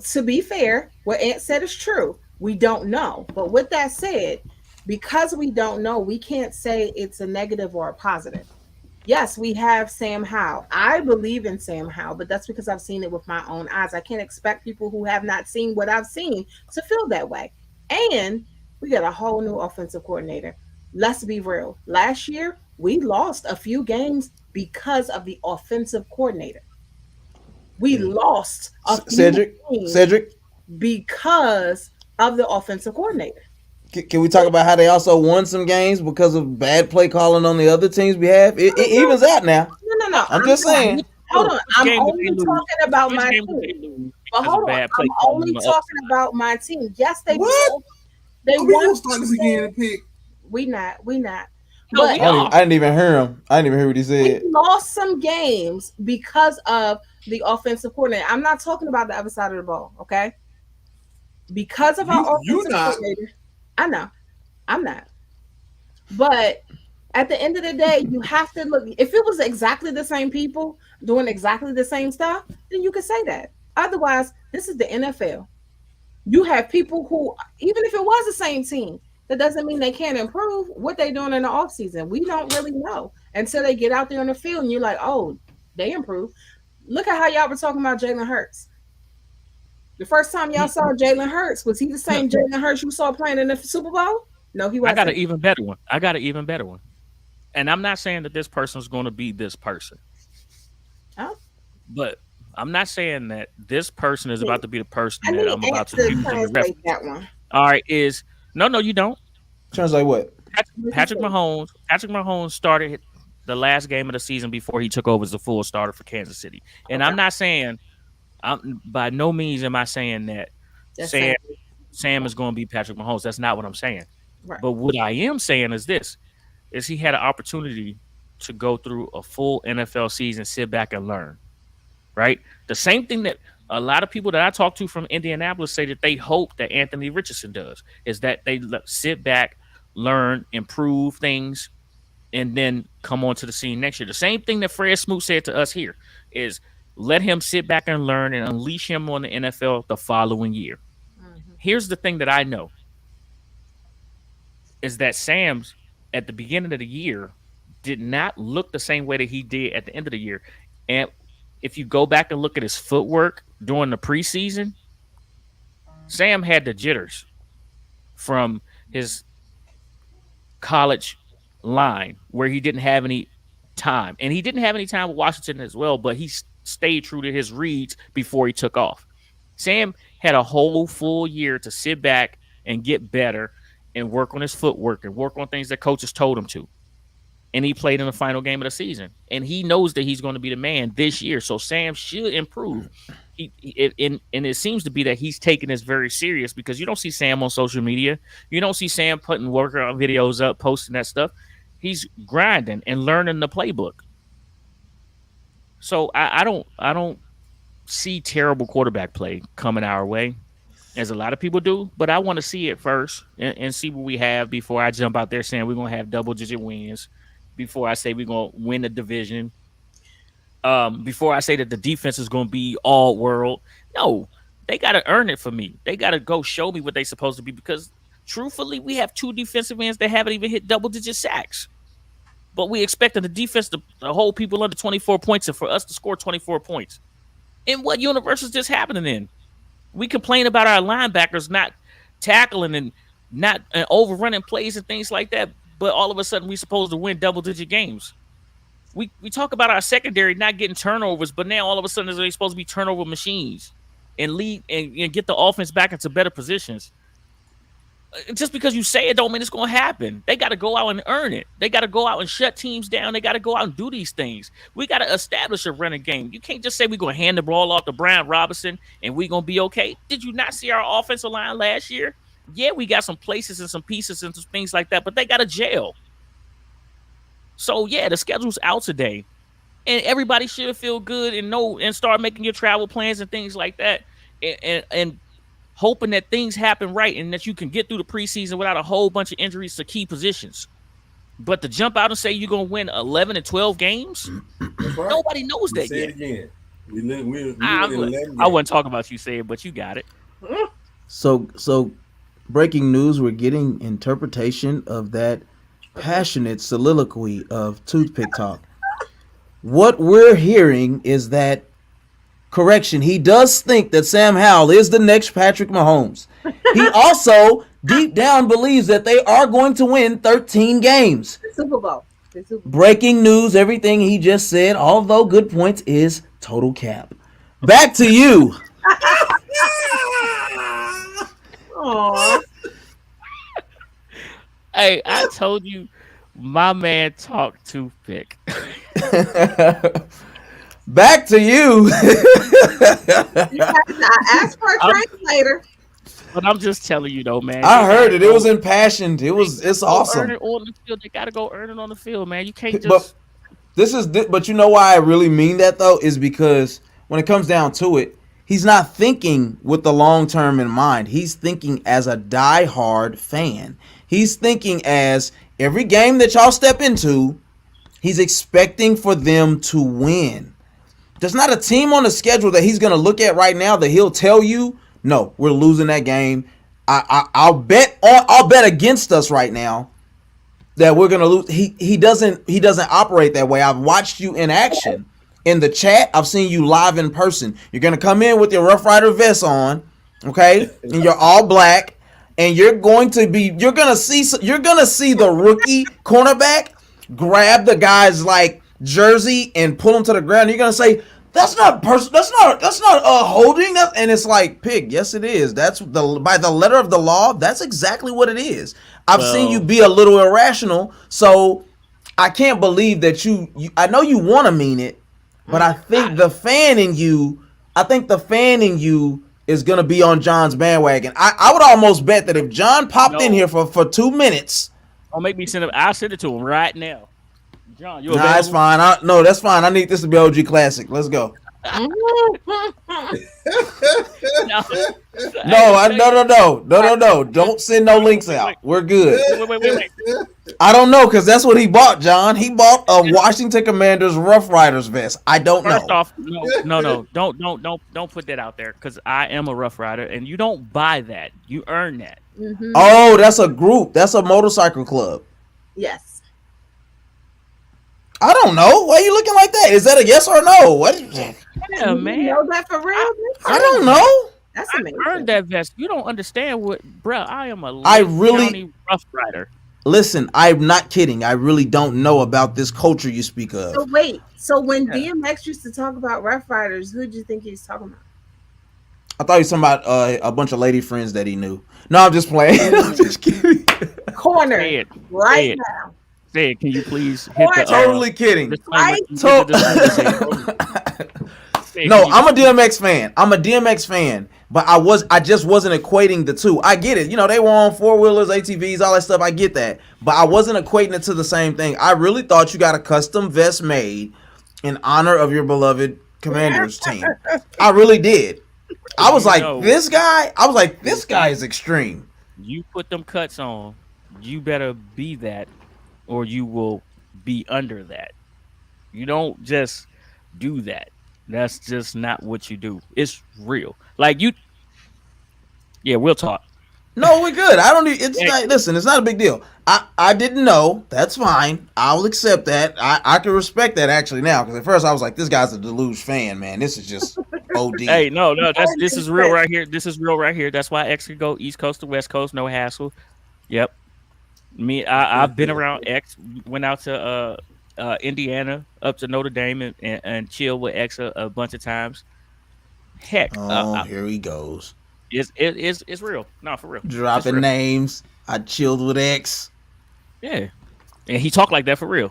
to be fair, what Ant said is true. We don't know. But with that said, because we don't know, we can't say it's a negative or a positive. Yes, we have Sam Howell. I believe in Sam Howell, but that's because I've seen it with my own eyes. I can't expect people who have not seen what I've seen to feel that way. And we got a whole new offensive coordinator. Let's be real. Last year, We lost a few games because of the offensive coordinator. We lost a few games Cedric, because of the offensive coordinator. can we talk about how they also won some games because of bad play calling on the other team's behalf? It evens out now. No. I'm just saying. Hold on. I'm game did only they lose? talking about Which my game did they team. lose But because of hold on. bad play I'm calling only on the talking upside? about my team. Yes, they What? won. They Are we won. gonna start this again and pick? We not. No, But we I didn't even hear him. I didn't even hear what he said. we lost some games because of the offensive coordinator. I'm not talking about the other side of the ball, okay? Because of our You offensive not. coordinator. I know. I'm not. But at the end of the day, you have to look. If it was exactly the same people doing exactly the same stuff, then you could say that. Otherwise, this is the NFL. You have people who, even if it was the same team, that doesn't mean they can't improve what they're doing in the offseason. We don't really know until they get out there on the field and you're like, oh, they improve. Look at how y'all were talking about Jalen Hurts. The first time y'all saw Jalen Hurts, was he the same Jalen Hurts you saw playing in the Super Bowl? No, he I wasn't. got an even better one. And I'm not saying that this person's going to be this person. Oh. But I'm not saying that this person is about to be the person I that need I'm about to to use in the translate reference. that one. All right, no, you don't. Translate what? Patrick Mahomes started the last game of the season before he took over as the full starter for Kansas City. And Okay. I'm not saying, by no means am I saying that That's Sam is going to be Patrick Mahomes. That's not what I'm saying. Right. But what I am saying is this, is he had an opportunity to go through a full NFL season, sit back and learn, right? The same thing that a lot of people that I talk to from Indianapolis say that they hope that Anthony Richardson does, is that they sit back, learn, improve things, and then come onto the scene next year. The same thing that Fred Smoot said to us here is let him sit back and learn and unleash him on the NFL the following year. Mm-hmm. Here's the thing that I know is that Sam's at the beginning of the year did not look the same way that he did at the end of the year. And if you go back and look at his footwork during the preseason, Sam had the jitters from his college line where he didn't have any time. And he didn't have any time with Washington as well, but he stayed true to his reads before he took off. Sam had a whole full year to sit back and get better and work on his footwork and work on things that coaches told him to. And he played in the final game of the season. And he knows that he's going to be the man this year. So Sam should improve. And it seems to be that he's taking this very serious because you don't see Sam on social media. You don't see Sam putting workout videos up, posting that stuff. He's grinding and learning the playbook. So I don't see terrible quarterback play coming our way, as a lot of people do, but I want to see it first and see what we have before I jump out there saying we're going to have double-digit wins, before I say we're going to win the division, before I say that the defense is going to be all-world. No, they got to earn it for me. They got to go show me what they're supposed to be because, truthfully, we have 2 defensive ends that haven't even hit double-digit sacks. But we expected the defense to hold people under 24 points and for us to score 24 points. In what universe is this happening in? We complain about our linebackers not tackling and not overrunning plays and things like that, but all of a sudden we're supposed to win double-digit games. We talk about our secondary not getting turnovers, but now all of a sudden they're supposed to be turnover machines and lead and get the offense back into better positions. Just because you say it don't mean it's going to happen. They got to go out and earn it. They got to go out and shut teams down. They got to go out and do these things. We got to establish a running game. You can't just say we're going to hand the ball off to Brian Robinson and we're going to be okay. Did you not see our offensive line last year? Yeah, we got some places and some pieces and some things like that, but they got a jail. So, yeah, the schedule's out today. And everybody should feel good and know and start making your travel plans and things like that. And hoping that things happen right and that you can get through the preseason without a whole bunch of injuries to key positions. But to jump out and say you're going to win 11 and 12 games, Right. nobody knows that Say yet. it again. We I wasn't talking about you saying, but you got it. So breaking news, we're getting interpretation of that passionate soliloquy of Toothpick Talk. What we're hearing is that, correction, he does think that Sam Howell is the next Patrick Mahomes. He also deep down believes that they are going to win 13 games. Super Bowl. Breaking news, everything he just said, although good points, is total cap. Back to you. Aw. Hey, I told you, my man talked toothpick. Back to you. I asked for a translator. But I'm just telling you though, man. I heard it. It was impassioned. It's awesome. Earn it on the field. They gotta go earn it on the field, man. You can't But just. but you know why I really mean that though is because when it comes down to it, he's not thinking with the long term in mind. He's thinking as a diehard fan. He's thinking as every game that y'all step into, he's expecting for them to win. There's not a team on the schedule that he's gonna look at right now that he'll tell you, no, we're losing that game. I'll bet against us right now that we're gonna lose. He doesn't operate that way. I've watched you in action in the chat. I've seen you live in person. You're gonna come in with your Rough Rider vest on, okay, and you're all black, and you're gonna see the rookie cornerback grab the guy's like jersey and pull him to the ground. You're gonna say, That's not holding that, and it's like, pig. Yes, it is. That's by the letter of the law. That's exactly what it is. I've seen you be a little irrational, so I can't believe that you I know you want to mean it, but I think the fan in you is gonna be on John's bandwagon. I would almost bet that if John popped in here for 2 minutes, Don't make me send it. I'll send it to him right now. John, you nah, that's fine. That's fine. I need this to be OG Classic. Let's go. No. Don't send no links out. We're good. Wait. I don't know because that's what he bought, John. He bought a Washington Commanders Rough Riders vest. I don't know. First off, no. Don't put that out there because I am a Rough Rider and you don't buy that. You earn that. Mm-hmm. Oh, that's a group. That's a motorcycle club. Yes. I don't know. Why are you looking like that? Is that a yes or no? What? Yeah, You man. know that for real? I don't know. That's I amazing. earned that vest. You don't understand what, bruh. I am a really- Rough Rider. Listen, I'm not kidding. I really don't know about this culture you speak of. So wait. So when DMX used to talk about Rough Riders, who did you think he was talking about? I thought he was talking about a bunch of lady friends that he knew. No, I'm just playing. I'm just kidding. Corner Say it. right Say it. now. Say it. Can you please hit the Totally kidding. disclaimer? No, I'm a DMX fan. But I just wasn't equating the two. I get it. You know, they were on 4-wheelers, ATVs, all that stuff. I get that. But I wasn't equating it to the same thing. I really thought you got a custom vest made in honor of your beloved Commanders team. I really did. I was like, this guy is extreme. You put them cuts on, you better be that, or you will be under that. You don't just do that. That's just not what you do. It's real. Like you. Yeah, we'll talk. No, we're good. I don't need. It's not. Listen, it's not a big deal. I didn't know. That's fine. I'll accept that. I can respect that actually now because at first I was like, this guy's a Deluge fan, man. This is just OD. Hey, no. This is real right here. This is real right here. That's why X could go East Coast to West Coast, no hassle. Yep. I've been around X. Went out to Indiana, up to Notre Dame, and chill with X a bunch of times. Heck, here he goes. It's real. No, for real. Dropping real. names. I chilled with X. Yeah, and he talk like that for real.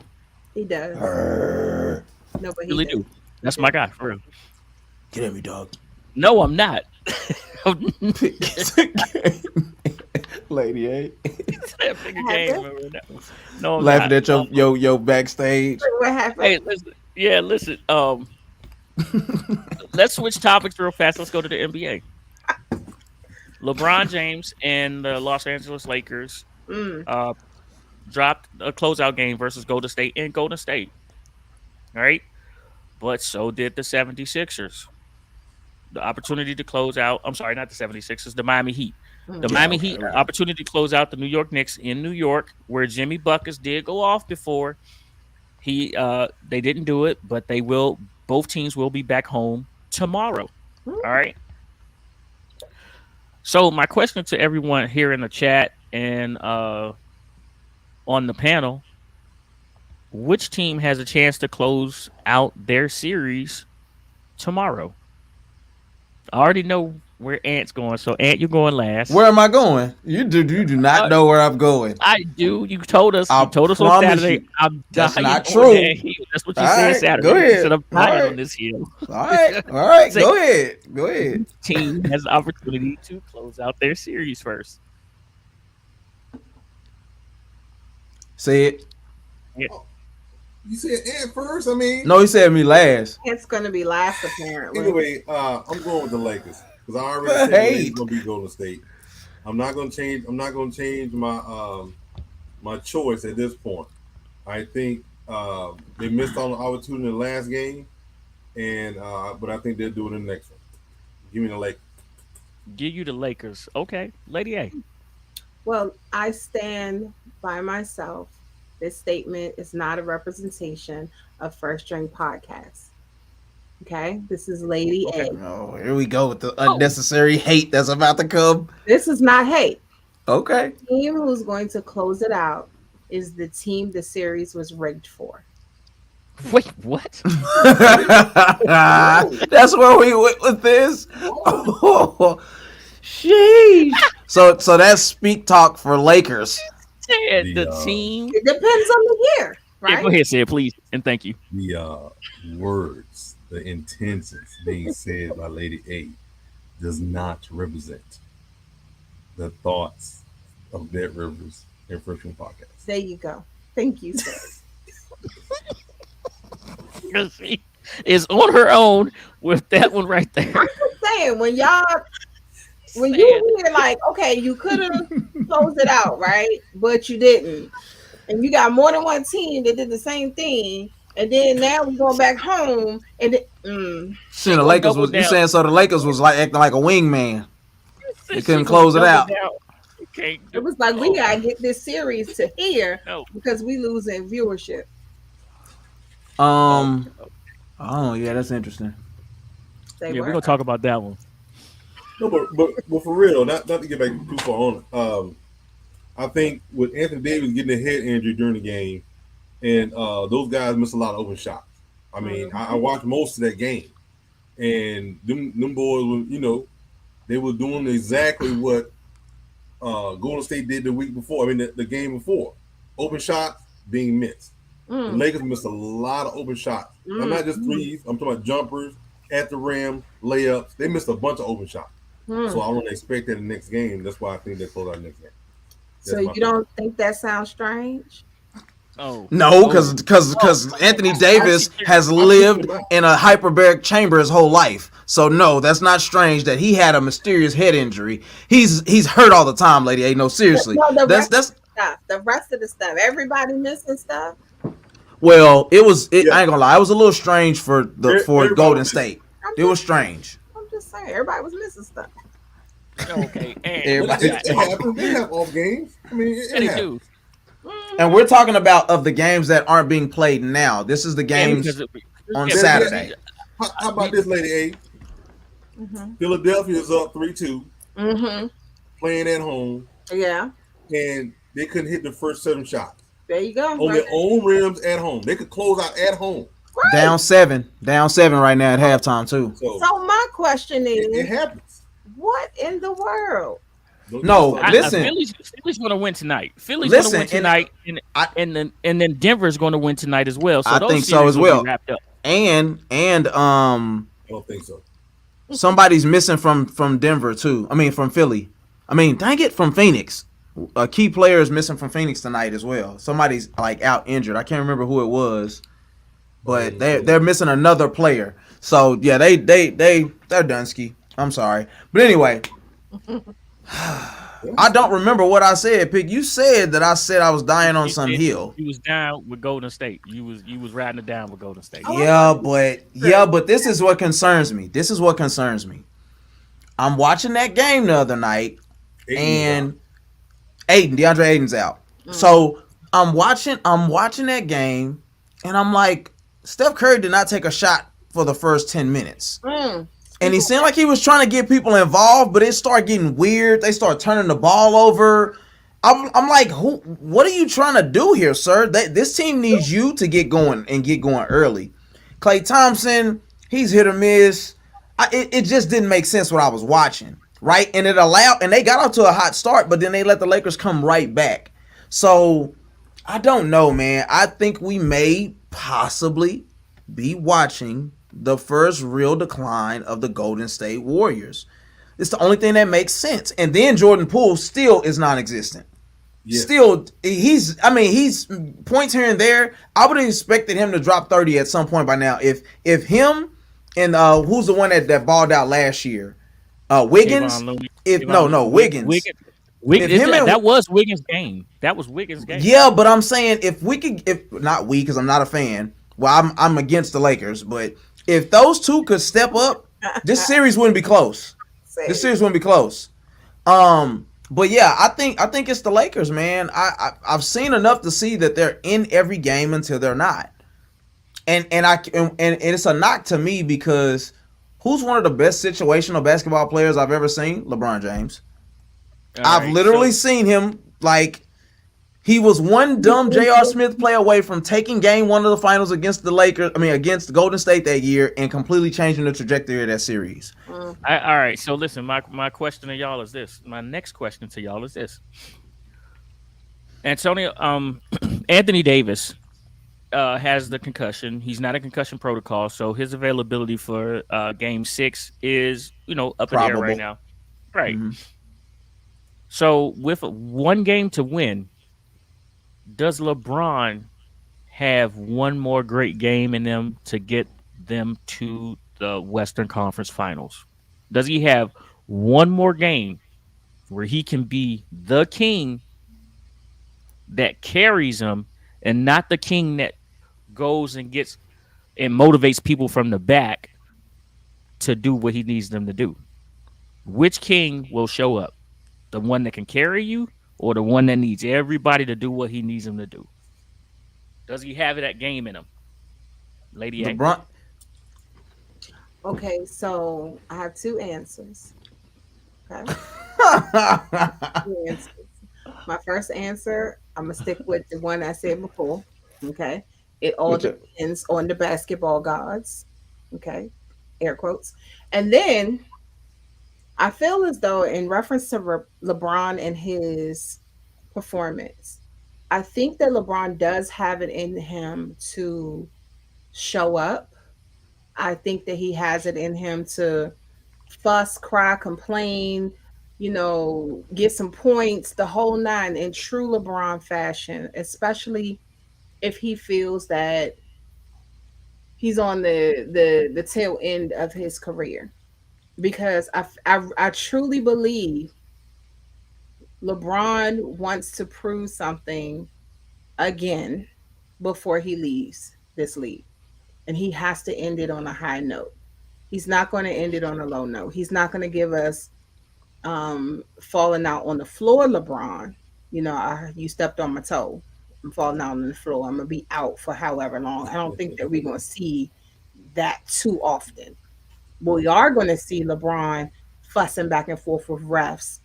He does. No, but he Really does. do. That's my guy for real. Get at me, dog. No, I'm not. Lady, eh? That nigga game. No, I'm Laughing not. at your backstage. What happened? Hey, listen. Let's switch topics real fast. Let's go to the NBA. LeBron James and the Los Angeles Lakers dropped a closeout game versus Golden State in Golden State. All right. But so did the 76ers. The opportunity to close out. I'm sorry, not the 76ers, the Miami Heat. The Miami Heat opportunity to close out the New York Knicks in New York, where Jimmy Buckets did go off before. They didn't do it, but they will. Both teams will be back home tomorrow. All right. So my question to everyone here in the chat and on the panel: which team has a chance to close out their series tomorrow? I already know where Ant's going, so Ant, you're going last. Where am I going? You do not know where I'm going. I do. You told us. I You told us on promise Saturday. you, I'm that's dying not on true. that hill. That's what you All said right, Saturday. go You ahead. said I'm All dying right. on this hill. All right, Say- go ahead. Team has the opportunity to close out their series first. Say it. You said Ant first. I mean, No, he said me last. It's going to be last, apparently. Anyway, I'm going with the Lakers because I already said the Lakers gonna be Golden State. I'm not gonna change. I'm not gonna change my my choice at this point. I think they missed on the opportunity in the last game, and but I think they'll do it in the next one. Give me the Lakers. Give you the Lakers. Okay, Lady A. Well, I stand by myself. This statement is not a representation of First String Podcast. Okay, this is Lady A. Oh, here we go with the unnecessary hate that's about to come. This is not hate. Okay. The team who's going to close it out is the team the series was rigged for. Wait, what? That's where we went with this. Oh, sheesh. So that's speak talk for Lakers. Said The, the team. It depends on the year, Yeah, right? go ahead, say it, please, and thank you. The words, the intentions being said by Lady A does not represent the thoughts of Dead Rivers and First String Podcast. There you go. Thank you, sir. Because she is on her own with that one right there. Just saying, when you hear like, okay, you could have closed it out, right? But you didn't. And you got more than one team that did the same thing. And then now we're going back home and See, the Lakers was, you saying so the Lakers was like acting like a wingman. They couldn't close it out. Okay. it was like we gotta get this series to here No. because we losing viewership. Oh yeah, that's interesting. They Yeah, were. we're gonna talk about that one. No, but for real, not to get back too far on. I think with Anthony Davis getting a head injury during the game, and those guys missed a lot of open shots. I mean, I watched most of that game, and them boys were, they were doing exactly what Golden State did the week before. I mean, the game before, open shots being missed. The Lakers missed a lot of open shots. And not just threes. I'm talking about jumpers at the rim, layups. They missed a bunch of open shots. So I want to expect that in the next game. That's why I think they close out next game. So you don't think that sounds strange? Oh No, because Anthony Davis has lived in a hyperbaric chamber his whole life. So no, that's not strange that he had a mysterious head injury. He's hurt all the time, Lady A. No, seriously. No, the That's stuff. The rest of the stuff. Everybody missing stuff. well, it was. Yeah. I ain't gonna lie. It was a little strange for Everybody Golden was- State. It was strange. I'm just saying, everybody was missing stuff. okay. And Everybody- It happens. They have off games. I mean, it they happens. do. And we're talking about of the games that aren't being played now. This is the games on yeah, Saturday. How about this, Lady A? Philadelphia is up 3-2, playing at home, Yeah. and they couldn't hit the first 7 shots There you go. on their own rims at home. They could close out at home. Down seven right now at halftime too. So So my question it is, happens. what in the world? No, I- listen. Philly's going to win tonight. Philly's Listen, going to win tonight, and then Denver's going to win tonight as well. So I those think so series as will be well. wrapped up. And I don't think so. somebody's missing from Denver too. I mean from Philly. I mean, dang it, from Phoenix. A key player is missing from Phoenix tonight as well. Somebody's like out injured. I can't remember who it was, but they're missing another player. So yeah, they're Dunsky. I'm sorry, but anyway, I don't remember what I said. Pig, you said that I said I was dying on some hill. You was down with Golden State. You was riding it down with Golden State. Yeah, but this is what concerns me. I'm watching that game the other night, and DeAndre Ayton's out. So I'm watching that game, and I'm like, Steph Curry did not take a shot for the first 10 minutes. And he seemed like he was trying to get people involved, but it started getting weird. They started turning the ball over. I'm like, who? What are you trying to do here, sir? This team needs you to get going and get going early. Klay Thompson, he's hit or miss. It just didn't make sense what I was watching, right? And they got off to a hot start, but then they let the Lakers come right back. So I don't know, man. I think we may possibly be watching the first real decline of the Golden State Warriors. It's the only thing that makes sense. And then Jordan Poole still is non-existent. Yes. Still, he's points here and there. I would have expected him to drop 30 at some point by now. If him and who's the one that balled out last year? Wiggins. Wiggins. That was Wiggins' game. That was Wiggins' game. Yeah, but I'm saying if not we, because I'm not a fan. Well, I'm against the Lakers, but if those two could step up, this series wouldn't be close. This series wouldn't be close. But yeah, I think it's the Lakers, man. I've seen enough to see that they're in every game until they're not. And it's a knock to me because who's one of the best situational basketball players I've ever seen? LeBron James. I've literally seen him like he was one dumb J.R. Smith play away from taking game one of the finals against against Golden State that year and completely changing the trajectory of that series. All right. So listen, my question to y'all is this. My next question to y'all is this. Antonio, Anthony Davis has the concussion. He's not a concussion protocol, so his availability for Game 6 is up in the air right now. Right. Mm-hmm. So with one game to win, does LeBron have one more great game in them to get them to the Western Conference Finals? Does he have one more game where he can be the king that carries them and not the king that goes and gets and motivates people from the back to do what he needs them to do? Which king will show up? The one that can carry you or the one that needs everybody to do what he needs them to do? Does he have that game in him? Lady LeBron. Okay, so I have two answers. Okay. Two answers. My first answer, I'm going to stick with the one I said before. Okay. It all depends on the basketball gods. Okay. Air quotes. And then I feel as though in reference to LeBron and his performance, I think that LeBron does have it in him to show up. I think that he has it in him to fuss, cry, complain, get some points, the whole nine in true LeBron fashion, especially if he feels that he's on the tail end of his career. Because I truly believe LeBron wants to prove something again before he leaves this league. And he has to end it on a high note. He's not going to end it on a low note. He's not going to give us falling out on the floor, LeBron. You stepped on my toe. I'm falling out on the floor. I'm going to be out for however long. I don't think that we're going to see that too often. But we are going to see LeBron fussing back and forth with refs,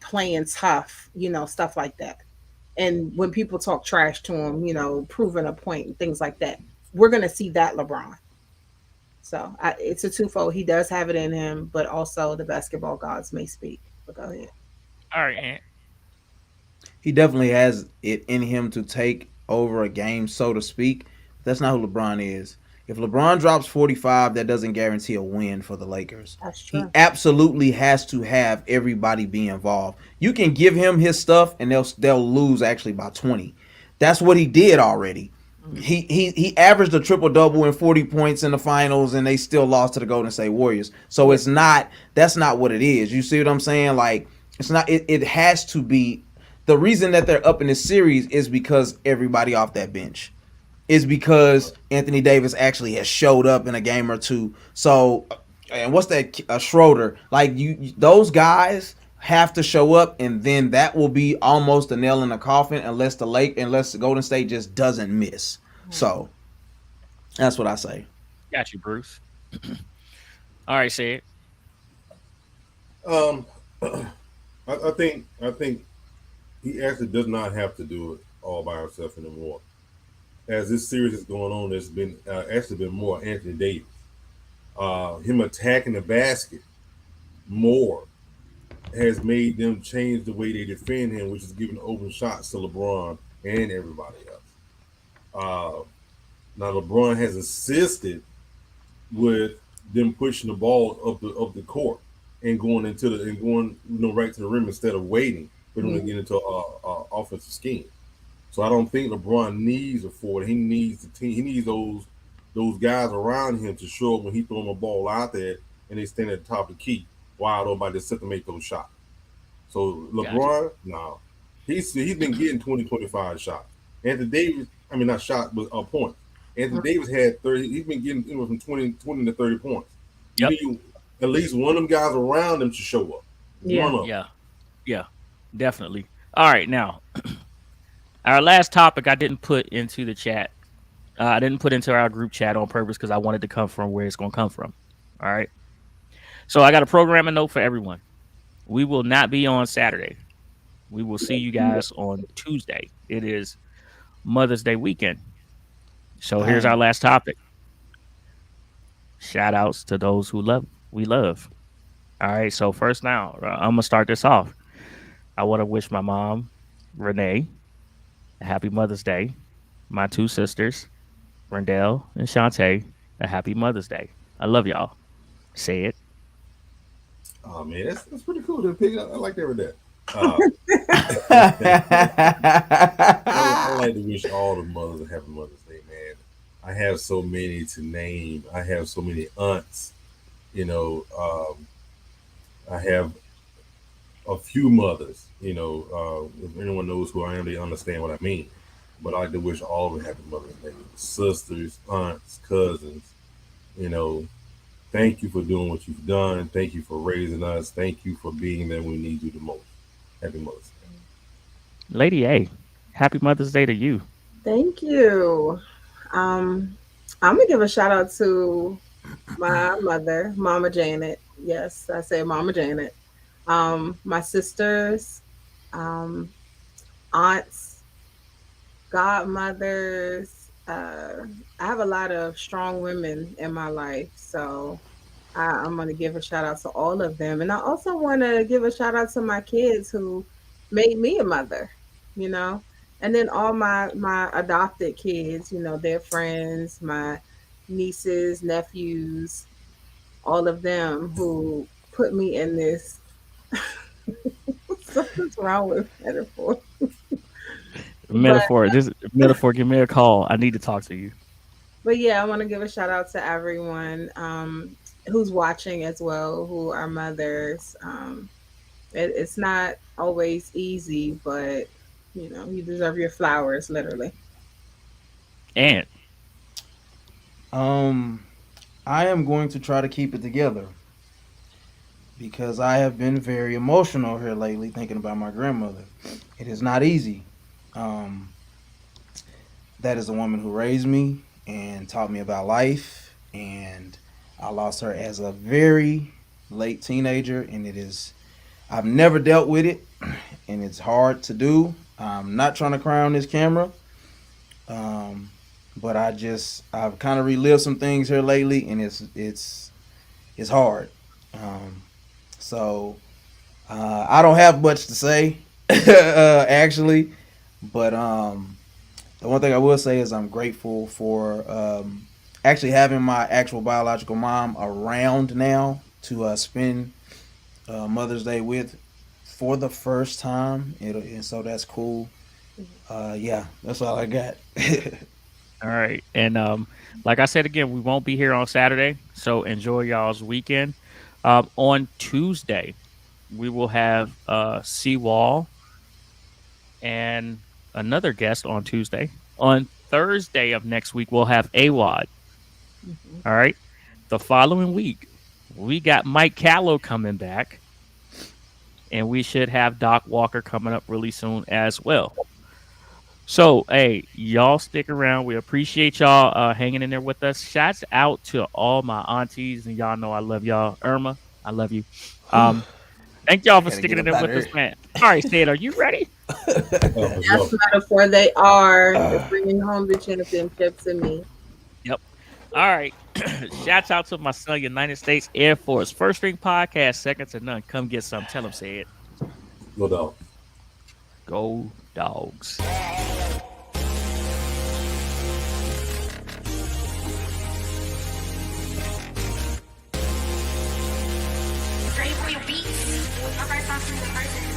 playing tough, stuff like that. And when people talk trash to him, proving a point and things like that, we're going to see that LeBron. So it's a twofold. He does have it in him, but also the basketball gods may speak. But go ahead. All right, Ant. He definitely has it in him to take over a game, so to speak. That's not who LeBron is. If LeBron drops 45, that doesn't guarantee a win for the Lakers. That's true. He absolutely has to have everybody be involved. You can give him his stuff, and they'll lose actually by 20. That's what he did already. He averaged a triple-double and 40 points in the finals, and they still lost to the Golden State Warriors. So that's not what it is. You see what I'm saying? Like, it's not. It has to be. The reason that they're up in this series is because everybody off that bench. Is because Anthony Davis actually has showed up in a game or two. So, and what's that? Schroeder. Like those guys have to show up, and then that will be almost a nail in the coffin unless the Golden State just doesn't miss. So, that's what I say. Got you, Bruce. All right, say it. I think he actually does not have to do it all by himself anymore. As this series is going on, there's been actually been more Anthony Davis. Him attacking the basket more has made them change the way they defend him, which is giving open shots to LeBron and everybody else. Now LeBron has assisted with them pushing the ball up the court and going right to the rim instead of waiting for them to get into offensive scheme. So I don't think LeBron needs a forward. He needs the team. He needs those guys around him to show up when he throw him a ball out there and they stand at the top of the key wide open just set to make those shots. So LeBron, no, he's been getting 20-25 shots. Anthony Davis, I mean not shot, but points. Anthony Davis had 30. He's been getting from 20 to 30 points. Yep. You need at least one of them guys around him to show up. Yeah, definitely. All right, now our last topic I didn't put into the chat. I didn't put into our group chat on purpose because I wanted to come from where it's going to come from. All right. So I got a programming note for everyone. We will not be on Saturday. We will see you guys on Tuesday. It is Mother's Day weekend. So here's our last topic. Shout outs to those who we love. All right. So first now, I'm going to start this off. I want to wish my mom, Renee, a happy Mother's Day. My two sisters, Rendell and Shantae, a happy Mother's Day. I love y'all. Say it. Oh man, that's pretty cool to pick up. I like that. I like to wish all the mothers a happy Mother's Day, man. I have so many to name. I have so many aunts. I have a few mothers. If anyone knows who I am, they understand what I mean. But I like to wish all of them happy Mother's Day. Sisters, aunts, cousins. Thank you for doing what you've done. Thank you for raising us. Thank you for being there when we need you the most. Happy Mother's Day. Lady A, happy Mother's Day to you. Thank you. I'm gonna give a shout out to my mother, Mama Janet. Yes, I say Mama Janet. My sisters, aunts, godmothers. I have a lot of strong women in my life, so I'm going to give a shout out to all of them. And I also want to give a shout out to my kids who made me a mother, and then all my adopted kids, their friends, my nieces, nephews, all of them who put me in this. Something's wrong with metaphor. This metaphor, give me a call. I need to talk to you. But yeah, I want to give a shout out to everyone who's watching as well, who are mothers. It's not always easy, but you deserve your flowers, literally. And I am going to try to keep it together because I have been very emotional here lately thinking about my grandmother. It is not easy. That is a woman who raised me and taught me about life, and I lost her as a very late teenager, and I've never dealt with it, and it's hard to do. I'm not trying to cry on this camera, but I've kind of relived some things here lately, and it's hard. So I don't have much to say, actually. But the one thing I will say is I'm grateful for actually having my actual biological mom around now to spend Mother's Day with for the first time. And so that's cool. Yeah, that's all I got. all right. And like I said again, we won't be here on Saturday. So enjoy y'all's weekend. On Tuesday, we will have Seawall and another guest on Tuesday. On Thursday of next week, we'll have AWOD. Mm-hmm. All right. The following week, we got Mike Callow coming back. And we should have Doc Walker coming up really soon as well. So, hey, y'all stick around. We appreciate y'all hanging in there with us. Shouts out to all my aunties. And y'all know I love y'all. Irma, I love you. Thank y'all for Gotta sticking get it up in with outta us, here. man. All right, Sid, are you ready? That's metaphor. They are. They're bringing home the championships and me. Yep. All right. Shouts out to my son, United States Air Force. First String Podcast, second to none. Come get some. Tell him, Sid. No doubt. Go Dogs. Ready for your beats? My first song from the person.